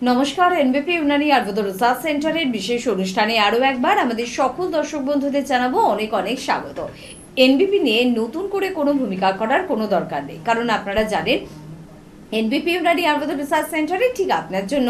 নমস্কার, এনবিপি ইউনানি আয়ুর্বেদ রিসার্চ সেন্টারের বিশেষ অনুষ্ঠানে আরও একবার আমাদের সকল দর্শক বন্ধুদের জানাবো অনেক অনেক স্বাগত। এনবিপি নিয়ে নতুন করে কোনো ভূমিকা করার কোনো দরকার নেই, কারণ আপনারা জানেন এনবিপি ইউনানি আয়ুর্বেদ রিসার্চ সেন্টারে ঠিক আপনার জন্য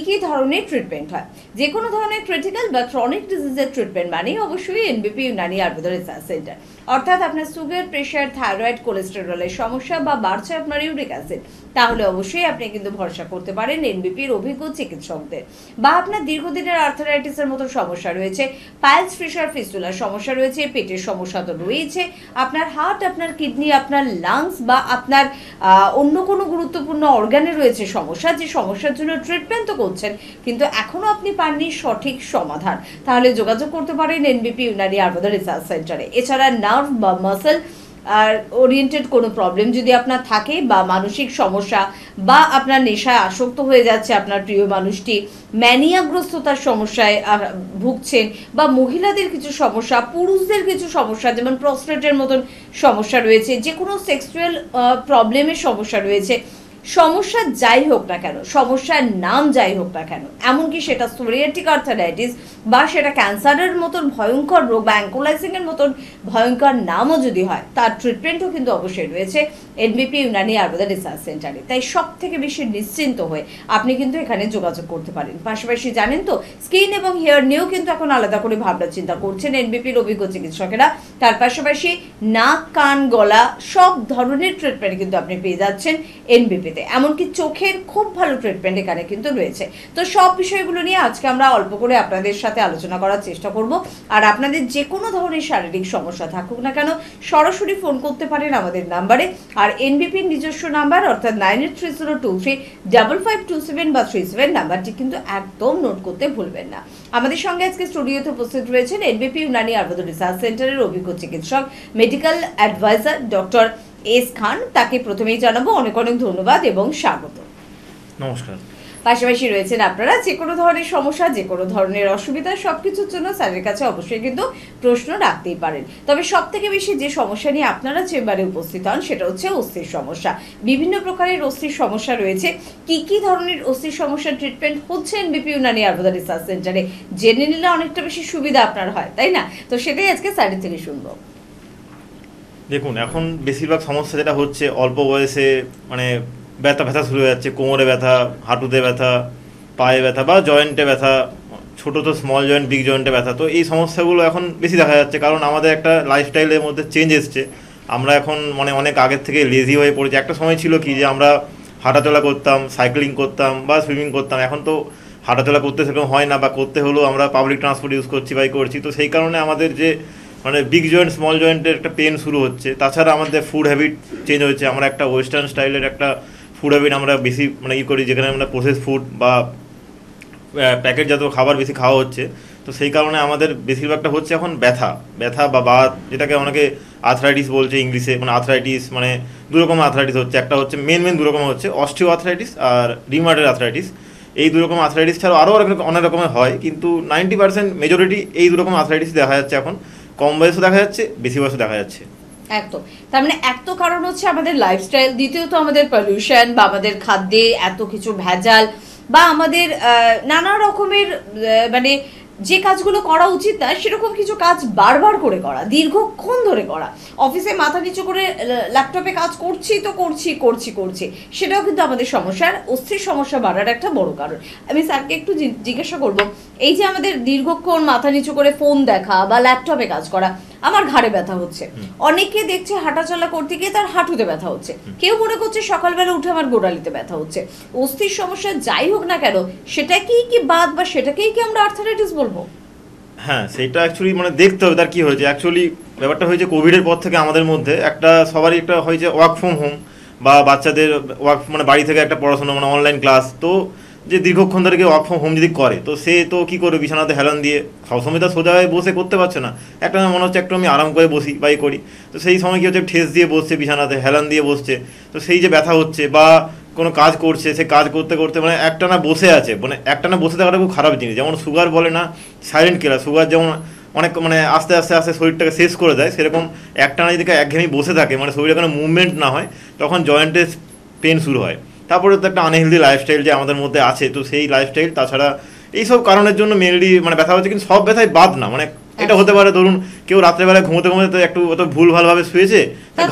কি ধরনের ট্রিটমেন্ট হয়। যে কোনো ধরনের ক্রিটিক্যাল বা ক্রনিক ডিজিজের ট্রিটমেন্ট মানেই অবশ্যই এনবিপি ইউনানি আয়ুর্বেদ রিসার্চ সেন্টার। অর্থাৎ আপনার সুগার, প্রেশার, থাইরয়েড, কোলেস্টেরলের সমস্যা বা বাড়ছে আপনার ইউরিক অ্যাসিড, তাহলে অবশ্যই আপনি কিন্তু ভরসা করতে পারেন এনবিপির অভিজ্ঞ চিকিৎসকদের। বা আপনার দীর্ঘদিনের আর্থারাইটিসের মতো সমস্যা রয়েছে, পাইলস, ফিশার, ফিস্টুলার সমস্যা রয়েছে, পেটের সমস্যা তো রয়েছে, আপনার হার্ট, আপনার কিডনি, আপনার লাংস বা আপনার অন্য কোনো গুরুত্বপূর্ণ অর্গানে রয়েছে সমস্যা, যে সমস্যার জন্য ট্রিটমেন্ট তো করছেন কিন্তু এখনো আপনি পাননি সঠিক সমাধান, তাহলে যোগাযোগ করতে পারেন এনবিপি ইউনানি আয়ুর্বেদ রিসার্চ সেন্টারে। এছাড়া নার্ভ বা মাসেল আর ওরিয়েন্টেড কোনো প্রবলেম যদি আপনার থাকে, বা মানসিক সমস্যা, বা আপনার নেশায় আসক্ত হয়ে যাচ্ছে আপনার প্রিয় মানুষটি, ম্যানিয়াগ্রস্ততার সমস্যায় ভুগছেন, বা মহিলাদের কিছু সমস্যা, পুরুষদের কিছু সমস্যা যেমন প্রস্টেটের মতন সমস্যা রয়েছে, যে কোনো সেক্সুয়াল প্রবলেমের সমস্যা রয়েছে, সমস্যা যাই হোক না কেন, সমস্যার নাম যাই হোক না কেন, এমনকি সেটা সোরিয়াটিক আর্থারাইটিস বা সেটা ক্যান্সারের মতন ভয়ঙ্কর রোগ বা অ্যাঙ্কোলাইসিংয়ের মতন ভয়ঙ্কর নামও যদি হয়, তার ট্রিটমেন্টও কিন্তু অবশ্যই রয়েছে এনবিপি ইউনানি আয়ুর্বেদ রিসার্চ সেন্টারে। তাই সব থেকে বেশি নিশ্চিন্ত হয়ে আপনি কিন্তু এখানে যোগাযোগ করতে পারেন। পাশাপাশি জানেন তো, স্কিন এবং হেয়ার নিয়েও কিন্তু এখন আলাদা করে ভাবনা চিন্তা করছেন এনবিপির অভিজ্ঞ চিকিৎসকেরা। তার পাশাপাশি নাক, কান, গলা সব ধরনের ট্রিটমেন্ট কিন্তু আপনি পেয়ে যাচ্ছেন এনবিপি। এমনকি চোখের খুব ভালো ট্রিটমেন্ট এখানে কিন্তু রয়েছে। তো সব বিষয়গুলো নিয়ে আজকে আমরা অল্প করে আপনাদের সাথে আলোচনা করার চেষ্টা করব। আর আপনাদের যে কোনো ধরনের শারীরিক সমস্যা থাকুক না কেন, সরাসরি ফোন করতে পারেন আমাদের নাম্বারে। আর এনবিপির নিজস্ব নাম্বার অর্থাৎ 9830235527 বা 37 নাম্বারটি কিন্তু একদম নোট করতে ভুলবেন না। আমাদের সঙ্গে আজকে স্টুডিওতে উপস্থিত রয়েছেন এনবিপি ইউনানি আয়ুর্বেদ রিসার্চ সেন্টারের অভিজ্ঞ চিকিৎসক, মেডিকেল অ্যাডভাইজার ডক্টর এস খান। তাকে প্রথমেই জানাবো অনেক অনেক ধন্যবাদ এবং স্বাগত। নমস্কার। পাশাপাশি রয়েছেন আপনারা যে কোনো ধরনের সমস্যা, যে কোনো ধরনের অসুবিধা, সবকিছুর জন্য স্যারের কাছে অবশ্যই কিন্তু প্রশ্ন রাখতেই পারেন। তবে সব থেকে বেশি যে সমস্যা নিয়ে আপনারা চেম্বারে উপস্থিত হন সেটা হচ্ছে অস্থির সমস্যা। বিভিন্ন প্রকারের অস্থির সমস্যা রয়েছে। কি ধরনের অস্থির সমস্যার ট্রিটমেন্ট হচ্ছে এনবিপি ইউনানি আয়ুর্বেদ রিসার্চ সেন্টারে, জেনে নিলে অনেকটা বেশি সুবিধা আপনার হয়, তাই না? তো সেটাই আজকে স্যারের থেকে শুনবো। দেখুন, এখন বেশিরভাগ সমস্যা যেটা হচ্ছে অল্প বয়সে মানে ব্যথা শুরু হয়ে যাচ্ছে, কোমরে ব্যথা, হাঁটুতে ব্যথা, পায়ে ব্যথা বা জয়েন্টে ব্যথা, ছোটো তো স্মল জয়েন্ট, বিগ জয়েন্টে ব্যথা। তো এই সমস্যাগুলো এখন বেশি দেখা যাচ্ছে, কারণ আমাদের একটা লাইফস্টাইলের মধ্যে চেঞ্জ এসছে। আমরা এখন মানে অনেক আগের থেকে লেজি হয়ে পড়েছি। একটা সময় ছিল কি যে আমরা হাঁটাচলা করতাম, সাইক্লিং করতাম বা সুইমিং করতাম। এখন তো হাঁটাচলা করতে সেরকম হয় না, বা করতে হলেও আমরা পাবলিক ট্রান্সপোর্ট ইউজ করছি, বাই করছি। তো সেই কারণে আমাদের যে মানে বিগ জয়েন্ট, স্মল জয়েন্টের একটা পেন শুরু হচ্ছে। তাছাড়া আমাদের ফুড হ্যাবিট চেঞ্জ হয়েছে। আমরা একটা ওয়েস্টার্ন স্টাইলের একটা ফুড হ্যাবিট আমরা বেশি মানে করি, যেখানে আমরা প্রসেস ফুড বা প্যাকেটজাত খাবার বেশি খাওয়া হচ্ছে। তো সেই কারণে আমাদের বেশিরভাগটা হচ্ছে এখন ব্যথা বা বাত, যেটাকে অনেকে আর্থ্রাইটিস বলছে ইংলিশে। মানে আর্থ্রাইটিস মানে দুরকম আর্থ্রাইটিস হচ্ছে। একটা হচ্ছে মেন দুরকম হচ্ছে অস্টিও আর্থ্রাইটিস আর রিউমাটয়েড আর্থ্রাইটিস। এই দুরকম আর্থ্রাইটিস ছাড়াও আরও অনেক রকমের হয়, কিন্তু 90% মেজরিটি এই দুরকম আর্থ্রাইটিস দেখা যাচ্ছে এখন। কম বয়সে দেখা যাচ্ছে, বেশি বয়সে দেখা যাচ্ছে। একদম। তার মানে এক তো কারণ হচ্ছে আমাদের লাইফস্টাইল, দ্বিতীয়ত আমাদের পলিউশন বা আমাদের খাদ্যে এত কিছু ভেজাল, বা আমাদের নানা রকমের মানে যে কাজগুলো করা উচিত না সেরকম কিছু কাজ বারবার করে করা, দীর্ঘক্ষণ ধরে করা, অফিসে মাথা নিচু করে ল্যাপটপে কাজ করছি তো করছি, সেটাও কিন্তু আমাদের সমস্যার, অস্থির সমস্যা বাড়ার একটা বড় কারণ। আমি স্যারকে একটু জিজ্ঞাসা করব, এই যে আমাদের দীর্ঘক্ষণ মাথা নিচু করে ফোন দেখা বা ল্যাপটপে কাজ করা, আমার ঘাড়ে ব্যথা হচ্ছে, অনেকে দেখছে হাঁটাচলা করতে গিয়ে তার হাঁটুতে ব্যথা হচ্ছে, কেউ মনে করছে সকালবেলা উঠে আমার গোড়ালিতে ব্যথা হচ্ছে। অস্থির সমস্যা যাই হোক না কেন, সেটাকেই কি বাদ বা সেটাকেই কি আমরা আর্থারাইটিস বলবো? হ্যাঁ, সেটা অ্যাকচুয়ালি মানে দেখতে হবে তার কী হয়েছে। অ্যাকচুয়ালি ব্যাপারটা হয়েছে কোভিডের পর থেকে আমাদের মধ্যে একটা সবারই একটা হয়েছে ওয়ার্ক ফ্রম হোম, বা বাচ্চাদের ওয়ার্ক মানে বাড়ি থেকে একটা পড়াশোনা মানে অনলাইন ক্লাস। তো যে দীর্ঘক্ষণ ধরে কেউ ওয়ার্ক ফ্রম হোম যদি করে, তো সে তো কী করবে, বিছানাতে হেলান দিয়ে সবসময় তো সোজা হয়ে বসে করতে পারছে না। একটা মনে হচ্ছে একটু আমি আরাম করে বসি বাই করি। তো সেই সময় কী হচ্ছে, ঠেস দিয়ে বসছে, বিছানাতে হেলান দিয়ে বসছে। তো সেই যে ব্যথা হচ্ছে, বা কোনো কাজ করছে, সে কাজ করতে করতে মানে একটানা বসে আছে। মানে একটানা বসে থাকাটা খুব খারাপ জিনিস। যেমন সুগার বলে না সাইলেন্ট কিলার, সুগার যেমন অনেক মানে আস্তে আস্তে শরীরটাকে শেষ করে দেয়, সেরকম একটানা যদি একঘেয়েমি বসে থাকে, মানে শরীরে কোনো মুভমেন্ট না হয়, তখন জয়েন্টের পেন শুরু হয়। তারপরে তো একটা আনহেলদি লাইফস্টাইল যে আমাদের মধ্যে আছে, তো সেই লাইফস্টাইল, তাছাড়া এইসব কারণের জন্য মেনলি মানে ব্যথা হচ্ছে। কিন্তু সব ব্যথাই বাদ না, মানে এটা হতে পারে ধরুন কেউ রাত্রেবেলায় ঘুমোতে ঘুমোতে একটু অত ভুলভালভাবে শুয়েছে,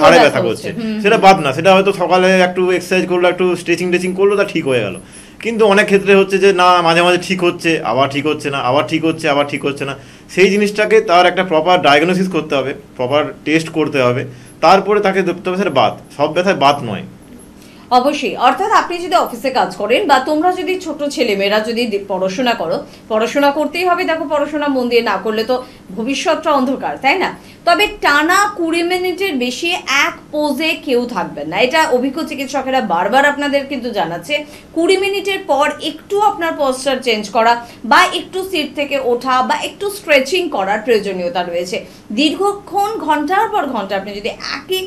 ঘাড়ে ব্যথা করছে, সেটা বাদ না, সেটা হয়তো সকালে একটু এক্সারসাইজ করলো, একটু স্ট্রেচিং টেচিং করলো, তা ঠিক হয়ে গেল। কিন্তু অনেক ক্ষেত্রে হচ্ছে যে না, মাঝে মাঝে ঠিক হচ্ছে, আবার ঠিক হচ্ছে না, আবার ঠিক হচ্ছে, আবার ঠিক হচ্ছে না। সেই জিনিসটাকে তার একটা প্রপার ডায়াগনোসিস করতে হবে, প্রপার টেস্ট করতে হবে, তারপরে তাকে দেখতে হবে সেটা বাত, সব ব্যথায় বাত নয়। অবশ্যই, অর্থাৎ আপনি যদি অফিসে কাজ করেন বা তোমরা যদি ছোট ছেলেমেয়েরা যদি পড়াশোনা করো, পড়াশোনা করতেই হবে। দেখো, পড়াশোনা মন দিয়ে না করলে তো ভবিষ্যৎটা অন্ধকার, তাই না? তবে টানা 20 মিনিটের বেশি এক পোজে কেউ থাকবেন না, এটা অভিজ্ঞ চিকিৎসকেরা বারবার আপনাদের কিন্তু জানাচ্ছে। 20 মিনিটের পর একটু আপনার পশ্চার চেঞ্জ করা বা একটু সিট থেকে ওঠা বা একটু স্ট্রেচিং করার প্রয়োজনীয়তা রয়েছে। দীর্ঘক্ষণ ঘন্টার পর ঘন্টা আপনি যদি একই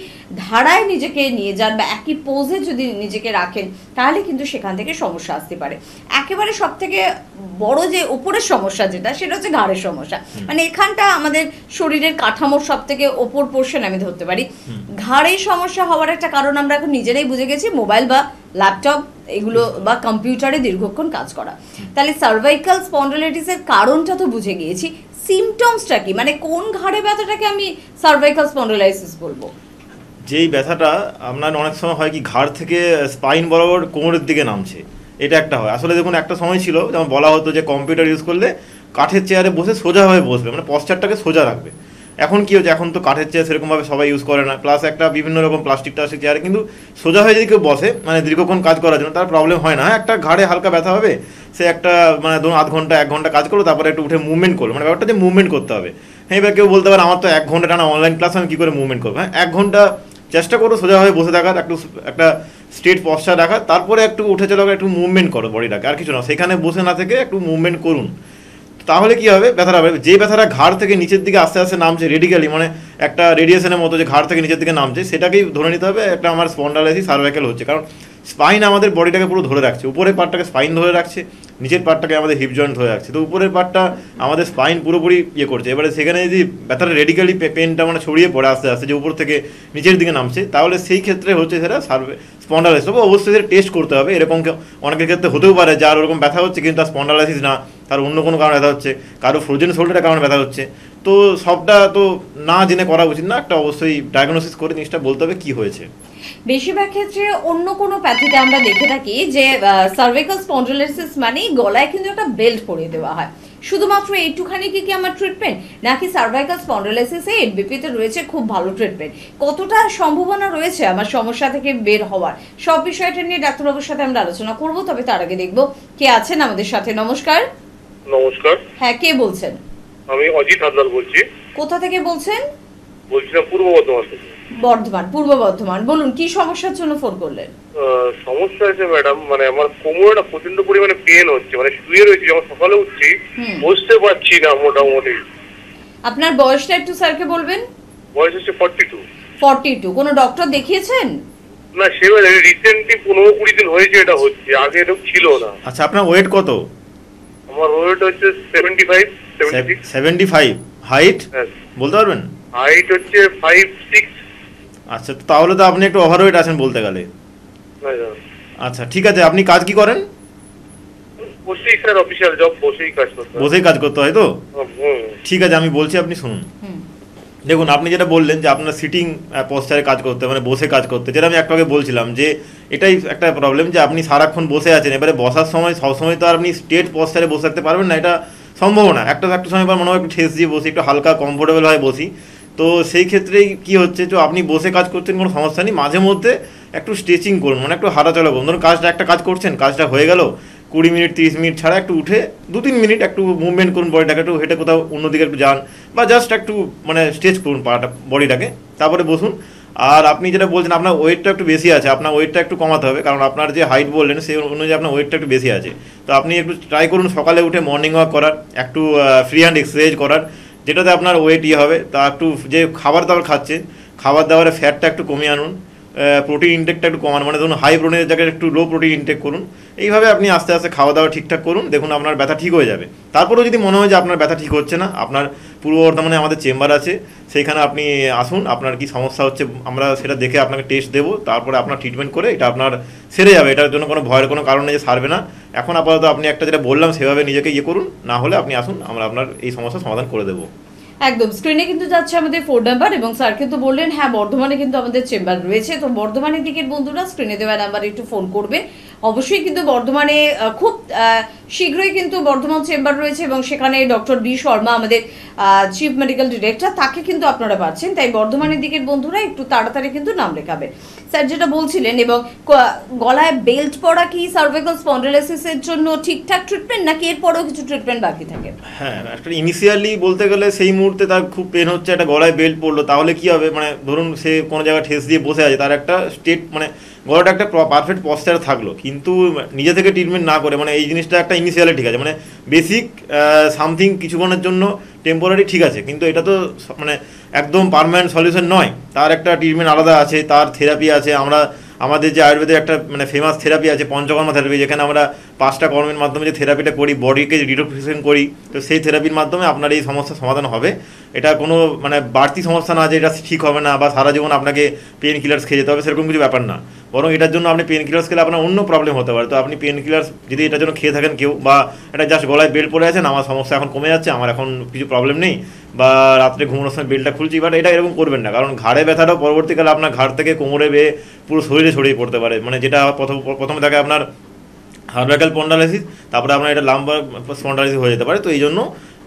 ধারায় নিজেকে নিয়ে যান বা একই পোজে যদি নিজেকে রাখেন, তাহলে কিন্তু সেখান থেকে সমস্যা আসতে পারে। একেবারে সব থেকে বড় যে উপরের সমস্যা যেটা, সেটা হচ্ছে ঘাড়ের সমস্যা। মানে এখানটা আমাদের শরীরের কাঠামোর সব থেকে ওপর পোর্শন আমি ধরতে পারি। ঘাড়ের সমস্যা হওয়ার একটা কারণ আমরা এখন নিজেরাই বুঝে গেছি, মোবাইল বা ল্যাপটপ এগুলো বা কম্পিউটারে দীর্ঘক্ষণ কাজ করা। তাহলে সার্ভাইকাল স্পন্ডিলাইটিসের কারণটা তো বুঝে গিয়েছি, সিমটমসটা কি, মানে কোন ঘাড়ে ব্যথাটাকে আমি সার্ভাইকাল স্পন্ডিলাইটিস বলবো? যেই ব্যথাটা আপনার অনেক সময় হয় কি ঘাড় থেকে স্পাইন বরাবর কোমরের দিকে নামছে, এটা একটা হয়। আসলে দেখুন, একটা সময় ছিল যেমন বলা হতো যে কম্পিউটার ইউজ করলে কাঠের চেয়ারে বসে সোজাভাবে বসবে, মানে পশ্চারটাকে সোজা রাখবে। এখন কি হচ্ছে, এখন তো কাঠের চেয়ার সেরকমভাবে সবাই ইউজ করে না, প্লাস একটা বিভিন্ন রকম প্লাস্টিক টাস্টিক চেয়ারে কিন্তু সোজা হয়ে যদি কেউ বসে মানে দীর্ঘক্ষণ কাজ করার জন্য, তার প্রবলেম হয় না। একটা ঘাড়ে হালকা ব্যথা হবে, সে একটা মানে ধরুন আধ ঘন্টা 1 ঘন্টা কাজ করলো, তারপরে একটু উঠে মুভমেন্ট করলো, মানে ব্যাপারটা যে মুভমেন্ট করতে হবে। হ্যাঁ, এবার কেউ বলতে পারে আমার তো 1 ঘন্টা টানা অনলাইন ক্লাস, আমি কী করে মুভমেন্ট করবো? হ্যাঁ, 1 ঘন্টা চেষ্টা করো সোজাভাবে বসে থাকার, একটা স্ট্রেট পশ্চার রাখার, তারপরে একটু উঠে চলো, একটু মুভমেন্ট করো বডিটাকে, আর কিছু না, সেখানে বসে না থেকে একটু মুভমেন্ট করুন। তাহলে কি হবে, ব্যথাটা হবে। যে ব্যথাটা ঘাড় থেকে নিচের দিকে আস্তে আস্তে নামছে রেডিক্যালি, মানে একটা রেডিয়েশনের মতো যে ঘাড় থেকে নিচের দিকে নামছে, সেটাকেই ধরে নিতে হবে একটা আমার স্পন্ডালাইটিস সার্ভাইকাল হচ্ছে। কারণ স্পাইন আমাদের বডিটাকে পুরো ধরে রাখছে, উপরের পার্টটাকে স্পাইন ধরে রাখছে, নিচের পার্টটাকে আমাদের হিপ জয়েন্ট ধরে রাখছে। তো উপরের পার্টটা আমাদের স্পাইন পুরোপুরি ইয়ে করছে। এবারে সেখানে যদি ব্যথাটা রেডিক্যালি পেনটা মানে ছড়িয়ে পড়ে আস্তে আস্তে, যে উপর থেকে নিচের দিকে নামছে, তাহলে সেই ক্ষেত্রে হচ্ছে সেটা স্পন্ডালাইটিস। তবে অবশ্যই সেটা টেস্ট করতে হবে। এরকম অনেকের ক্ষেত্রে হতেও পারে যার ওরকম ব্যথা হচ্ছে কিন্তু তার স্পন্ডালাইটিস না, তার অন্য কোনো কারণে ব্যথা হচ্ছে, কারো ফ্রোজেন শোল্ডারের কারণে ব্যথা হচ্ছে। তো সবটা তো না জেনে করা উচিত না, একটা অবশ্যই ডায়াগনোসিস করে জিনিসটা বলতে হবে কি হয়েছে। বেশিরভাগ ক্ষেত্রে অন্য কোনো প্যাথিতে আমরা দেখে থাকি যে সার্ভাইকাল স্পন্ডিলাইটিস মানে গলায় কিন্তু একটা বেল্ট পরিয়ে দেওয়া হয়। শুধুমাত্র এইটুখানি কি আমার ট্রিটমেন্ট, নাকি সার্ভাইকাল স্পন্ডিলাইটিসে এনবিপিতে রয়েছে খুব ভালো ট্রিটমেন্ট? কতটা সম্ভাবনা রয়েছে আমার সমস্যা থেকে বের হওয়ার, সব বিষয়টা নিয়ে ডাক্তারবাবুর সাথে আমরা আলোচনা করব। তবে তার আগে দেখব কে আছেন আমাদের সাথে। নমস্কার। নমস্কার। হ্যাঁ, কে বলছেন? আমি অজিত হালদার বলছি। কোথা থেকে বলছেন? বলছিলাম পূর্ব বর্ধমান থেকে। বর্ধমান, পূর্ব বর্ধমান। বলুন, কি সমস্যার জন্য ফোন করলেন? সমস্যা আছে ম্যাডাম, মানে আমার কোমরটা প্রচন্ড পরিমাণে পেন হচ্ছে, মানে শুয়ে রয়েছি, যখন সকালে উঠছি বসতে পারছি না মোটামুটি। আপনার বয়সটা একটু স্যারকে বলবেন। বয়স হচ্ছে 42। 42। কোনো ডক্টর দেখিয়েছেন? না, সেভাবে রিসেন্টলি 15-20 দিন হয়েছে এটা হচ্ছে, আগে এটা ছিল না। আচ্ছা, আপনার ওয়েট কত? আমার ওয়েট হচ্ছে 75, 76। 75। হাইট বলতে পারবেন? হাইট হচ্ছে 5'6". আচ্ছা, তাহলে তো আপনি একটু ওভারওয়েট আছেন বলতে গেলে। আচ্ছা, ঠিক আছে। আপনি কাজ কি করেন? বসেই স্যার, অফিসিয়াল জব, বসেই কাজ করতে হয়। বসেই কাজ করতে হয় তো? ঠিক আছে, আমি বলছি, আপনি শুনুন। দেখুন, আপনি যেটা বললেন যে আপনার সিটিং পশ্চারে কাজ করতে, মানে বসে কাজ করতে, যেটা আমি একটু আগে বলছিলাম যে এটাই একটা প্রবলেম যে আপনি সারাক্ষণ বসে আছেন। এবারে বসার সময় সবসময় তো আর আপনি স্ট্রেট পশ্চারে বসে থাকতে পারবেন না, এটা সম্ভব না। একটা সময় পর মনে হয় একটু ঠেস দিয়ে বসি, একটু হালকা কমফোর্টেবল হয়ে বসি। তো সেই ক্ষেত্রেই কি হচ্ছে, তো আপনি বসে কাজ করছেন, কোনো সমস্যা নেই, মাঝে মধ্যে একটু স্ট্রেচিং করুন, মানে একটু হাঁটাচলা করুন। ধরুন একটা কাজ করছেন, কাজটা হয়ে গেল, 20 মিনিট 30 মিনিট ছাড়া একটু উঠে 2-3 মিনিট একটু মুভমেন্ট করুন বডিটাকে, একটু হেঁটে কোথাও অন্যদিকে একটু যান, বা জাস্ট একটু মানে স্ট্রেচ করুন বডিটাকে, তারপরে বসুন। আর আপনি যেটা বলছেন আপনার ওয়েটটা একটু বেশি আছে, আপনার ওয়েটটা একটু কমাতে হবে, কারণ আপনার যে হাইট বললেন সেই অনুযায়ী আপনার ওয়েটটা একটু বেশি আছে। তো আপনি একটু ট্রাই করুন সকালে উঠে মর্নিং ওয়াক করার, একটু ফ্রি হ্যান্ড এক্সারসাইজ করার, যেটাতে আপনার ওয়েট হবে। তা একটু যে খাবার দাবার খাচ্ছেন, খাবার দাবারের ফ্যাটটা একটু কমিয়ে আনুন, প্রোটিন ইনটেকটা একটু কমান, মানে ধরুন হাই প্রোটিনের জায়গায় একটু লো প্রোটিন ইনটেক করুন। এইভাবে আপনি আস্তে আস্তে খাওয়া দাওয়া ঠিকঠাক করুন, দেখুন আপনার ব্যথা ঠিক হয়ে যাবে। তারপরেও যদি মনে হয় যে আপনার ব্যথা ঠিক হচ্ছে না, আপনার পূর্ব বর্ধমানে আমাদের চেম্বার আছে, সেইখানে আপনি আসুন, আপনার কি সমস্যা হচ্ছে আমরা সেটা দেখে আপনাকে টেস্ট দেবো, তারপরে আপনার ট্রিটমেন্ট করে এটা আপনার সেরে যাবে। এটার জন্য কোনো ভয়ের কোনো কারণ নেই যে সারবে না। এখন আপাতত আপনি একটা যেটা বললাম সেভাবে নিজেকে করুন, না হলে আপনি আসুন, আমরা আপনার এই সমস্যার সমাধান করে দেবো। একদম স্ক্রিনে কিন্তু যাচ্ছে আমাদের ফোন নাম্বার, এবং স্যার কিন্তু বললেন হ্যাঁ বর্ধমানে কিন্তু আমাদের চেম্বার রয়েছে। তো বর্ধমানের দিকের বন্ধুরা স্ক্রিনে দেওয়া নাম্বারে একটু ফোন করবে। অবশ্যই কিন্তু বর্ধমানে খুব শীঘ্রই কিন্তু বর্ধমান চেম্বার রয়েছে, এবং সেখানে ডক্টর বি শর্মা আমাদের চিফ মেডিকেল ডিরেক্টর, তাকে কিন্তু আপনারা পাচ্ছেন। তাই বর্ধমানের দিকের বন্ধুরা একটু তাড়াতাড়ি কিন্তু নাম লেখাবেন। স্যার যেটা বলছিলেন, এবং গলায় বেল্ট পরা কি সার্ভাইকাল স্পন্ডিলোসিসের জন্য ঠিকঠাক ট্রিটমেন্ট, নাকি এরপরেও কিছু ট্রিটমেন্ট বাকি থাকে? হ্যাঁ, একটা ইনিশিয়ালি বলতে গেলে সেই মুহূর্তে তার খুব পেন হচ্ছে, একটা গলায় বেল্ট পড়লো, তাহলে কি হবে, মানে ধরুন সে কোনো জায়গায় ঠেস দিয়ে বসে আছে, তার একটা স্টেট মানে গলাটা একটা পারফেক্ট পশ্চারে থাকলো, কিন্তু নিজে থেকে ট্রিটমেন্ট না করে, মানে এই জিনিসটা একটা ইনিশিয়ালি ঠিক আছে, মানে বেসিক সামথিং কিছুক্ষণের জন্য টেম্পোরারি ঠিক আছে, কিন্তু এটা তো মানে একদম পার্মানেন্ট সলিউশন নয়। তার একটা ট্রিটমেন্ট আলাদা আছে, তার থেরাপি আছে। আমাদের যে আয়ুর্বেদের একটা মানে ফেমাস থেরাপি আছে পঞ্চকর্মা থেরাপি, যেখানে আমরা 5টা কর্মের মাধ্যমে যে থেরাপিটা করি, বডিকে রিডক্সেশন করি, তো সেই থেরাপির মাধ্যমে আপনার এই সমস্যার সমাধান হবে। এটা কোনো মানে বাড়তি সমস্যা না যে এটা ঠিক হবে না বা সারা জীবন আপনাকে পেন কিলার্স খেয়ে যেতে হবে, সেরকম কিছু ব্যাপার না। বরং এটার জন্য আপনি পেন কিলার্স খেলে আপনার অন্য প্রবলেম হতে পারে। তো আপনি পেন কিলার্স যদি এটার জন্য খেয়ে থাকেন কেউ, বা এটা জাস্ট গলায় বেল্ট পড়ে আছেন, আমার সমস্যা এখন কমে যাচ্ছে, আমার এখন কিছু প্রবলেম নেই, বা রাত্রে ঘুমানোর সময় বেল্টটা খুলছি, বাট এটা এরকম করবেন না, কারণ ঘাড়ে ব্যথাটাও পরবর্তীকালে আপনার ঘাড় থেকে কোমরে বেয়ে পুরো শরীরে ছড়িয়ে পড়তে পারে। মানে যেটা প্রথমে থাকে আপনার সার্ভাইকাল স্পন্ডিলোসিস, তারপরে আপনার এটা লাম্বার স্পন্ডিলোসিস হয়ে যেতে পারে। তো এই জন্য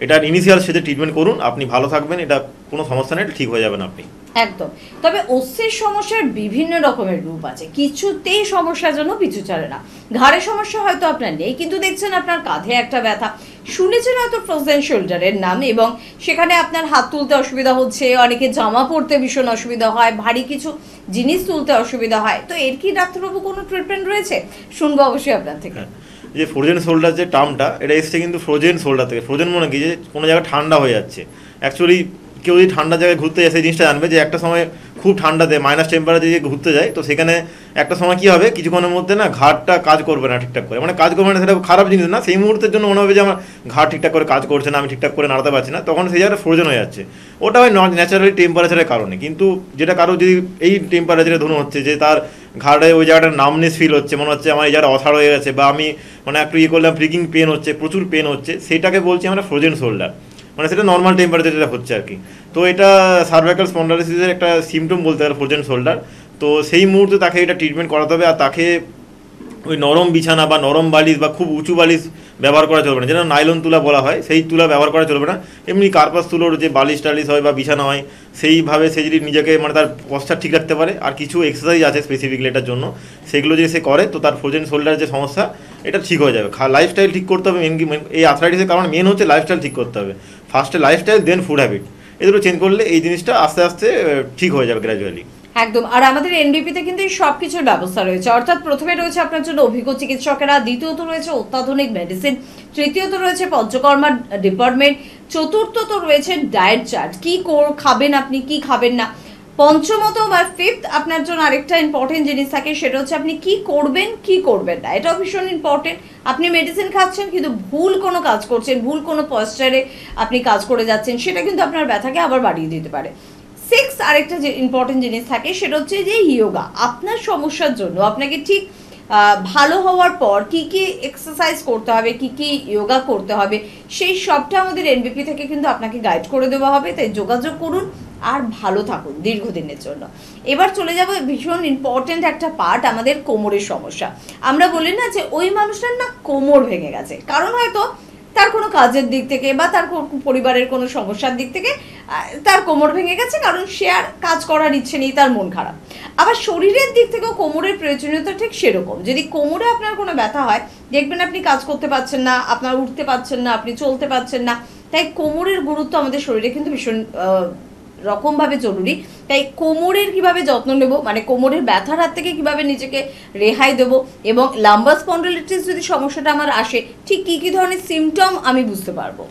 এটার ইনিশিয়াল স্টেজে ট্রিটমেন্ট করুন, আপনি ভালো থাকবেন, এটা কোনো সমস্যা নেই, এটা ঠিক হয়ে যাবেন আপনি। একদম। তবে অস্থির সমস্যার বিভিন্ন রকমের রূপ আছে, কিছুতেই সমস্যার জন্য পিছু ছাড়ে না। ঘাড়ের সমস্যা হয়তো আপনার নেই, কিন্তু দেখছেন আপনার কাঁধে একটা ব্যথা, শুনেছেন হয়তো ফ্রোজেন শোল্ডারের নাম, এবং সেখানে আপনার হাত তুলতে অসুবিধা হচ্ছে, অনেকে জামা পরতে ভীষণ অসুবিধা হয়, ভারী কিছু জিনিস তুলতে অসুবিধা হয়। তো এর কি ডাক্তারবাবু কোনো ট্রিটমেন্ট রয়েছে? শুনবো অবশ্যই আপনার থেকে। যে ফ্রোজেন শোল্ডার যে টার্মটা, এটা এসছে কিন্তু ফ্রোজেন শোল্ডার থেকে। ফ্রোজেন মনে কি, যে কোনো জায়গায় ঠান্ডা হয়ে যাচ্ছে। অ্যাকচুয়ালি কেউ যদি ঠান্ডা জায়গায় ঘুরতে যায় সেই জিনিসটা জানবে, যে একটা সময় খুব ঠান্ডাতে মাইনাস টেম্পারেচারে যে ঘুরতে যায়, তো সেখানে একটা সময় কী হবে, কিছুক্ষণের মধ্যে না ঘাটটা কাজ করবে না ঠিকঠাক করে, মানে কাজ করবে না, সেটা খারাপ জিনিস না, সেই মুহূর্তের জন্য মনে হবে যে আমার ঘাট ঠিকঠাক করে কাজ করছে না, আমি ঠিকঠাক করে নাড়াতে পারছি না, তখন সেই জায়গাটা ফ্রোজেন হয়ে যাচ্ছে। ওটা হয় ন্যাচারালি টেম্পারেচারের কারণে। কিন্তু যেটা কারো যদি এই টেম্পারেচারে ধরুন হচ্ছে যে তার ঘাড়ে ওই জায়গাটার নামনেস ফিল হচ্ছে, মনে হচ্ছে আমার এই জায়গাটা অসাড় হয়ে গেছে, বা আমি মানে একটু করলাম প্রিকিং পেন হচ্ছে, প্রচুর পেন হচ্ছে, সেটাকে বলছি আমরা ফ্রোজেন শোল্ডার, মানে সেটা নর্মাল টেম্পারেচার যেটা হচ্ছে আর কি। তো এটা সার্ভাইকাল স্পন্ডিলোসিসের একটা সিমটম বলতে পারে ফ্রোজেন শোল্ডার। তো সেই মুহূর্তে তাকে এটা ট্রিটমেন্ট করাতে হবে, আর তাকে ওই নরম বিছানা বা নরম বালিশ বা খুব উঁচু বালিশ ব্যবহার করা চলবে না, যেটা নাইলন তুলা বলা হয়, সেই তুলা ব্যবহার করা চলবে না। এমনি কার্পাস তুলোর যে বালিশ টালিশ হয় বা বিছানা হয়, সেইভাবে সে যদি নিজেকে মানে তার পশ্চার ঠিক রাখতে পারে, আর কিছু এক্সারসাইজ আছে স্পেসিফিকলি এটার জন্য, সেগুলো যদি সে করে, তো তার ফ্রোজেন শোল্ডার যে সমস্যা এটা ঠিক হয়ে যাবে। লাইফস্টাইল ঠিক করতে হবে, এই আর্থ্রাইটিসের কারণে মেন হচ্ছে লাইফস্টাইল ঠিক করতে হবে। ফার্স্টে লাইফস্টাইল, দেন ফুড হ্যাবিট, এগুলো চেঞ্জ করলে এই জিনিসটা আস্তে আস্তে ঠিক হয়ে যাবে গ্র্যাজুয়ালি। একদম। আর আমাদের এনবিপিতে কিন্তু এই সব কিছুর ব্যবস্থা রয়েছে, অর্থাৎ প্রথমে রয়েছে আপনার জন্য অভিজ্ঞ চিকিৎসকেরা, দ্বিতীয়ত রয়েছে অত্যাধুনিক মেডিসিন, তৃতীয়ত রয়েছে পঞ্চকর্মা ডিপার্টমেন্ট, চতুর্থত রয়েছে ডায়েট চার্ট, কি খাবেন আপনি, কি খাবেন না, পঞ্চমত বা ফিফথ আপনার জন্য আরেকটা ইম্পর্টেন্ট জিনিস থাকে, সেটা হচ্ছে আপনি কি করবেন কি করবেন না। এটাও ভীষণ ইম্পর্টেন্ট। আপনি মেডিসিন খাচ্ছেন কিন্তু ভুল কোনো কাজ করছেন, ভুল কোনো পশ্চারে আপনি কাজ করে যাচ্ছেন, সেটা কিন্তু আপনার ব্যথাকে আবার বাড়িয়ে দিতে পারে। 6 আরেকটা যে ইম্পর্টেন্ট জিনিস থাকে, সেটা হচ্ছে যে ইয়োগা। আপনার সমস্যার জন্য আপনাকে ঠিক ভালো হওয়ার পর কি কি এক্সারসাইজ করতে হবে, কি কি ইয়োগা করতে হবে, সেই সবটা আমাদের এনবিপি থেকে কিন্তু আপনাকে গাইড করে দেওয়া হবে। তাই যোগাযোগ করুন আর ভালো থাকুন দীর্ঘদিনের জন্য। এবার চলে যাব ভীষণ ইম্পর্টেন্ট একটা পার্ট, আমাদের কোমরের সমস্যা। আমরা বলি না যে ওই মানুষটার না কোমর ভেঙে গেছে, কারণ হয়তো তার কোনো কাজের দিক থেকে বা তার পরিবারের কোনো সমস্যার দিক থেকে তার কোমর ভেঙে গেছে, কারণ সে আর কাজ করার ইচ্ছে নেই, তার মন খারাপ। আবার শরীরের দিক থেকেও কোমরের প্রয়োজনীয়তা ঠিক সেরকম। যদি কোমরে আপনার কোনো ব্যথা হয়, দেখবেন আপনি কাজ করতে পারছেন না, আপনার উঠতে পারছেন না, আপনি চলতে পারছেন না। তাই কোমরের গুরুত্ব আমাদের শরীরে কিন্তু ভীষণ রকমভাবে জরুরি। তাই কোমরের কিভাবে যত্ন নেব, মানে কোমরের ব্যথার হাত থেকে কিভাবে নিজেকে রেহাই দেব, এবং লাম্বার স্পন্ডিলাইটিস যদি সমস্যাটা আমার আসে, ঠিক কী কী ধরনের সিমটম আমি বুঝতে পারবো।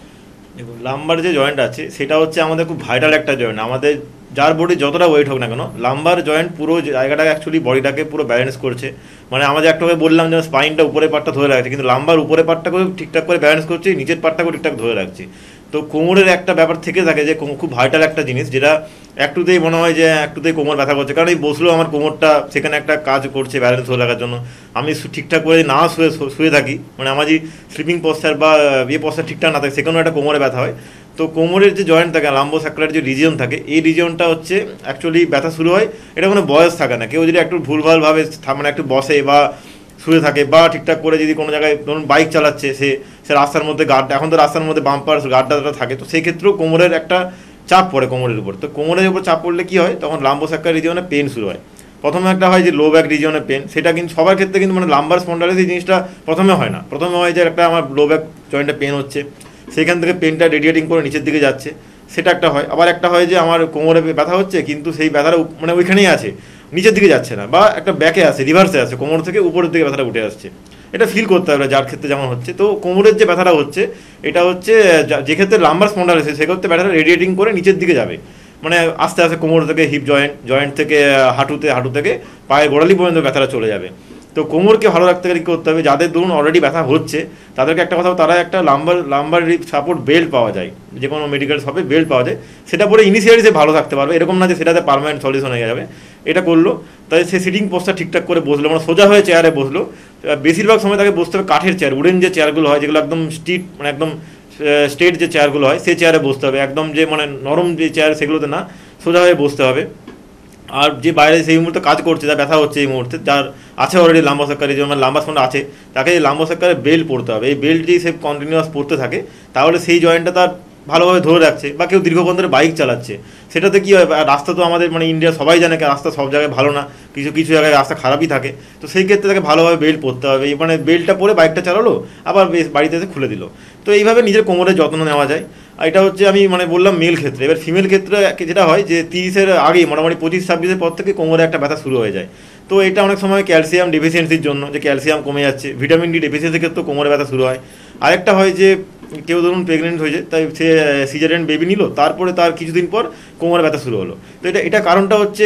দেখুন, লাম্বার যে জয়েন্ট আছে সেটা হচ্ছে আমাদের খুব ভাইটাল একটা জয়েন্ট। আমাদের যার বডি যতটা ওয়েট হোক না কেন, লাম্বার জয়েন্ট পুরো জায়গাটাকে অ্যাকচুয়ালি বডিটাকে পুরো ব্যালেন্স করছে। মানে আমাদের একটাকে বললাম যে স্পাইনটা উপরের পার্টটা ধরে রাখছে, কিন্তু লাম্বার উপরের পার্টটাকেও ঠিকঠাক করে ব্যালেন্স করছে, নিচের পার্টটাকেও ঠিকঠাক ধরে রাখছে। তো তো কোমরের একটা ব্যাপার থেকে থাকে যে খুব ভাইটাল একটা জিনিস, যেটা একটুতেই মনে হয় যে একটুতেই কোমর ব্যথা করছে, কারণ এই বসলেও আমার কোমরটা সেখানে একটা কাজ করছে ব্যালেন্স ধরে রাখার জন্য। আমি ঠিকঠাক করে না শুয়ে থাকি, মানে আমার যে স্লিপিং পশ্চার বা পশ্চার ঠিকঠাক না থাকে, সেখানেও একটা কোমরে ব্যথা হয়। তো কোমরের যে জয়েন্ট থাকে, লাম্বোসাক্রাল যে রিজিয়ন থাকে, এই রিজিয়নটা হচ্ছে অ্যাকচুয়ালি ব্যথা শুরু হয়, এটা কোনো বয়স থাকে না। কেউ যদি একটু ভুলভালভাবে মানে একটু বসে বা শুয়ে থাকে, বা ঠিকঠাক করে যদি কোনো জায়গায় ধরুন বাইক চালাচ্ছে, সে রাস্তার মধ্যে গার্ড, এখন তো রাস্তার মধ্যে বাম্পার গার্ডটা থাকে, তো সেই ক্ষেত্রেও কোমরের একটা চাপ পড়ে কোমরের উপর। তো কোমরের উপর চাপ পড়লে কী হয়, তখন লাম্বোসাক্রাল রিজিয়নে পেন শুরু হয়। প্রথমে একটা হয় যে লো ব্যাক রিজিয়নে পেন, সেটা কিন্তু সবার ক্ষেত্রে কিন্তু মানে লাম্বার স্পন্ডাইলিস এই জিনিসটা প্রথমে হয় না। প্রথমে হয় যে একটা আমার লো ব্যাক জয়েন্টে পেন হচ্ছে, সেখান থেকে পেনটা রেডিয়েটিং করে নিচের দিকে যাচ্ছে, সেটা একটা হয়। আবার একটা হয় যে আমার কোমরে ব্যথা হচ্ছে, কিন্তু সেই ব্যথাটা মানে ওইখানেই আছে, নিচের দিকে যাচ্ছে না, বা একটা ব্যাকে আছে, রিভার্সে আছে, কোমর থেকে উপরের দিকে ব্যথাটা উঠে আসছে। এটা ফিল করতে হবে যার ক্ষেত্রে যেমন হচ্ছে। তো কোমরের যে ব্যথাটা হচ্ছে, এটা হচ্ছে যে ক্ষেত্রে লাম্বার স্পন্ডাইলিস, সেক্ষেত্রে ব্যথাটা রেডিয়েটিং করে নিচের দিকে যাবে, মানে আস্তে আস্তে কোমর থেকে হিপ জয়েন্ট থেকে হাঁটু থেকে পায়ের গোড়ালি পর্যন্ত ব্যথাটা চলে যাবে। তো কোমরকে ভালো রাখতে গেলে কী করতে হবে, যাদের ধরুন অলরেডি ব্যথা হচ্ছে, তাদেরকে একটা কথা, তারা একটা লাম্বার সাপোর্ট বেল্ট পাওয়া যায়, যে কোনো মেডিকেল শপে বেল্ট পাওয়া যায়, সেটা পরে ইনিশিয়ালি সে ভালো থাকতে পারবে। এরকম না যে সেটাতে পার্মানেন্ট সলিউশন হয়ে যাবে। এটা করলো, তাই সে সিটিং পোস্টটা ঠিকঠাক করে বসলো, মানে সোজা হয়ে চেয়ারে বসলো। বেশিরভাগ সময় তাকে বসতে হবে কাঠের চেয়ার, উডেন যে চেয়ারগুলো হয়, যেগুলো একদম মানে একদম স্ট্রেট যে চেয়ারগুলো হয়, সেই চেয়ারে বসতে হবে। একদম যে মানে নরম যে চেয়ার, সেগুলোতে না, সোজা হয়ে বসতে হবে। আর যে বাইরে সেই মুহূর্তে কাজ করছে, যার ব্যথা হচ্ছে এই মুহূর্তে, যার আছে অলরেডি লাম্বোসাক্রাল রিজিয়ন, মানে লাম্বার স্পন্ডাইলিস আছে, তাকে এই লাম্বোসাক্রালের বেল্ট পরতে হবে। এই বেল্ট যদি সে কন্টিনিউয়াস পরতে থাকে, তাহলে সেই জয়েন্টটা তার ভালোভাবে ধরে রাখছে। বা কেউ দীর্ঘক্ষণ ধরে বাইক চালাচ্ছে, সেটাতে কী হয়, রাস্তা তো আমাদের মানে ইন্ডিয়া সবাই জানে রাস্তা সব জায়গায় ভালো না, কিছু জায়গায় রাস্তা খারাপই থাকে। তো সেই ক্ষেত্রে তাকে ভালোভাবে বেল্ট পরতে হবে। মানে বেল্টটা পরে বাইকটা চালালো, আবার বাড়িতে এসে খুলে দিল। তো এইভাবে নিজের কোমরের যত্ন নেওয়া যায়। আর এটা হচ্ছে আমি মানে বললাম মেল ক্ষেত্রে। এবার ফিমেল ক্ষেত্রে যেটা হয় যে 30-এর আগেই, মোটামুটি 25-26-এর পর থেকে কোমরে একটা ব্যথা শুরু হয়ে যায়। তো এটা অনেক সময় ক্যালসিয়াম ডেফিসিয়েন্সির জন্য, যে ক্যালসিয়াম কমে যাচ্ছে, ভিটামিন ডি ডেফিসিয়েন্সির ক্ষেত্রেও কোমরে ব্যথা শুরু হয়। আরেকটা হয় যে কেউ ধরুন প্রেগনেন্ট হয়েছে, তাই সে সিজারিয়ান বেবি নিল, তারপরে তার কিছুদিন পর কোমরে ব্যথা শুরু হলো। তো এটা কারণটা হচ্ছে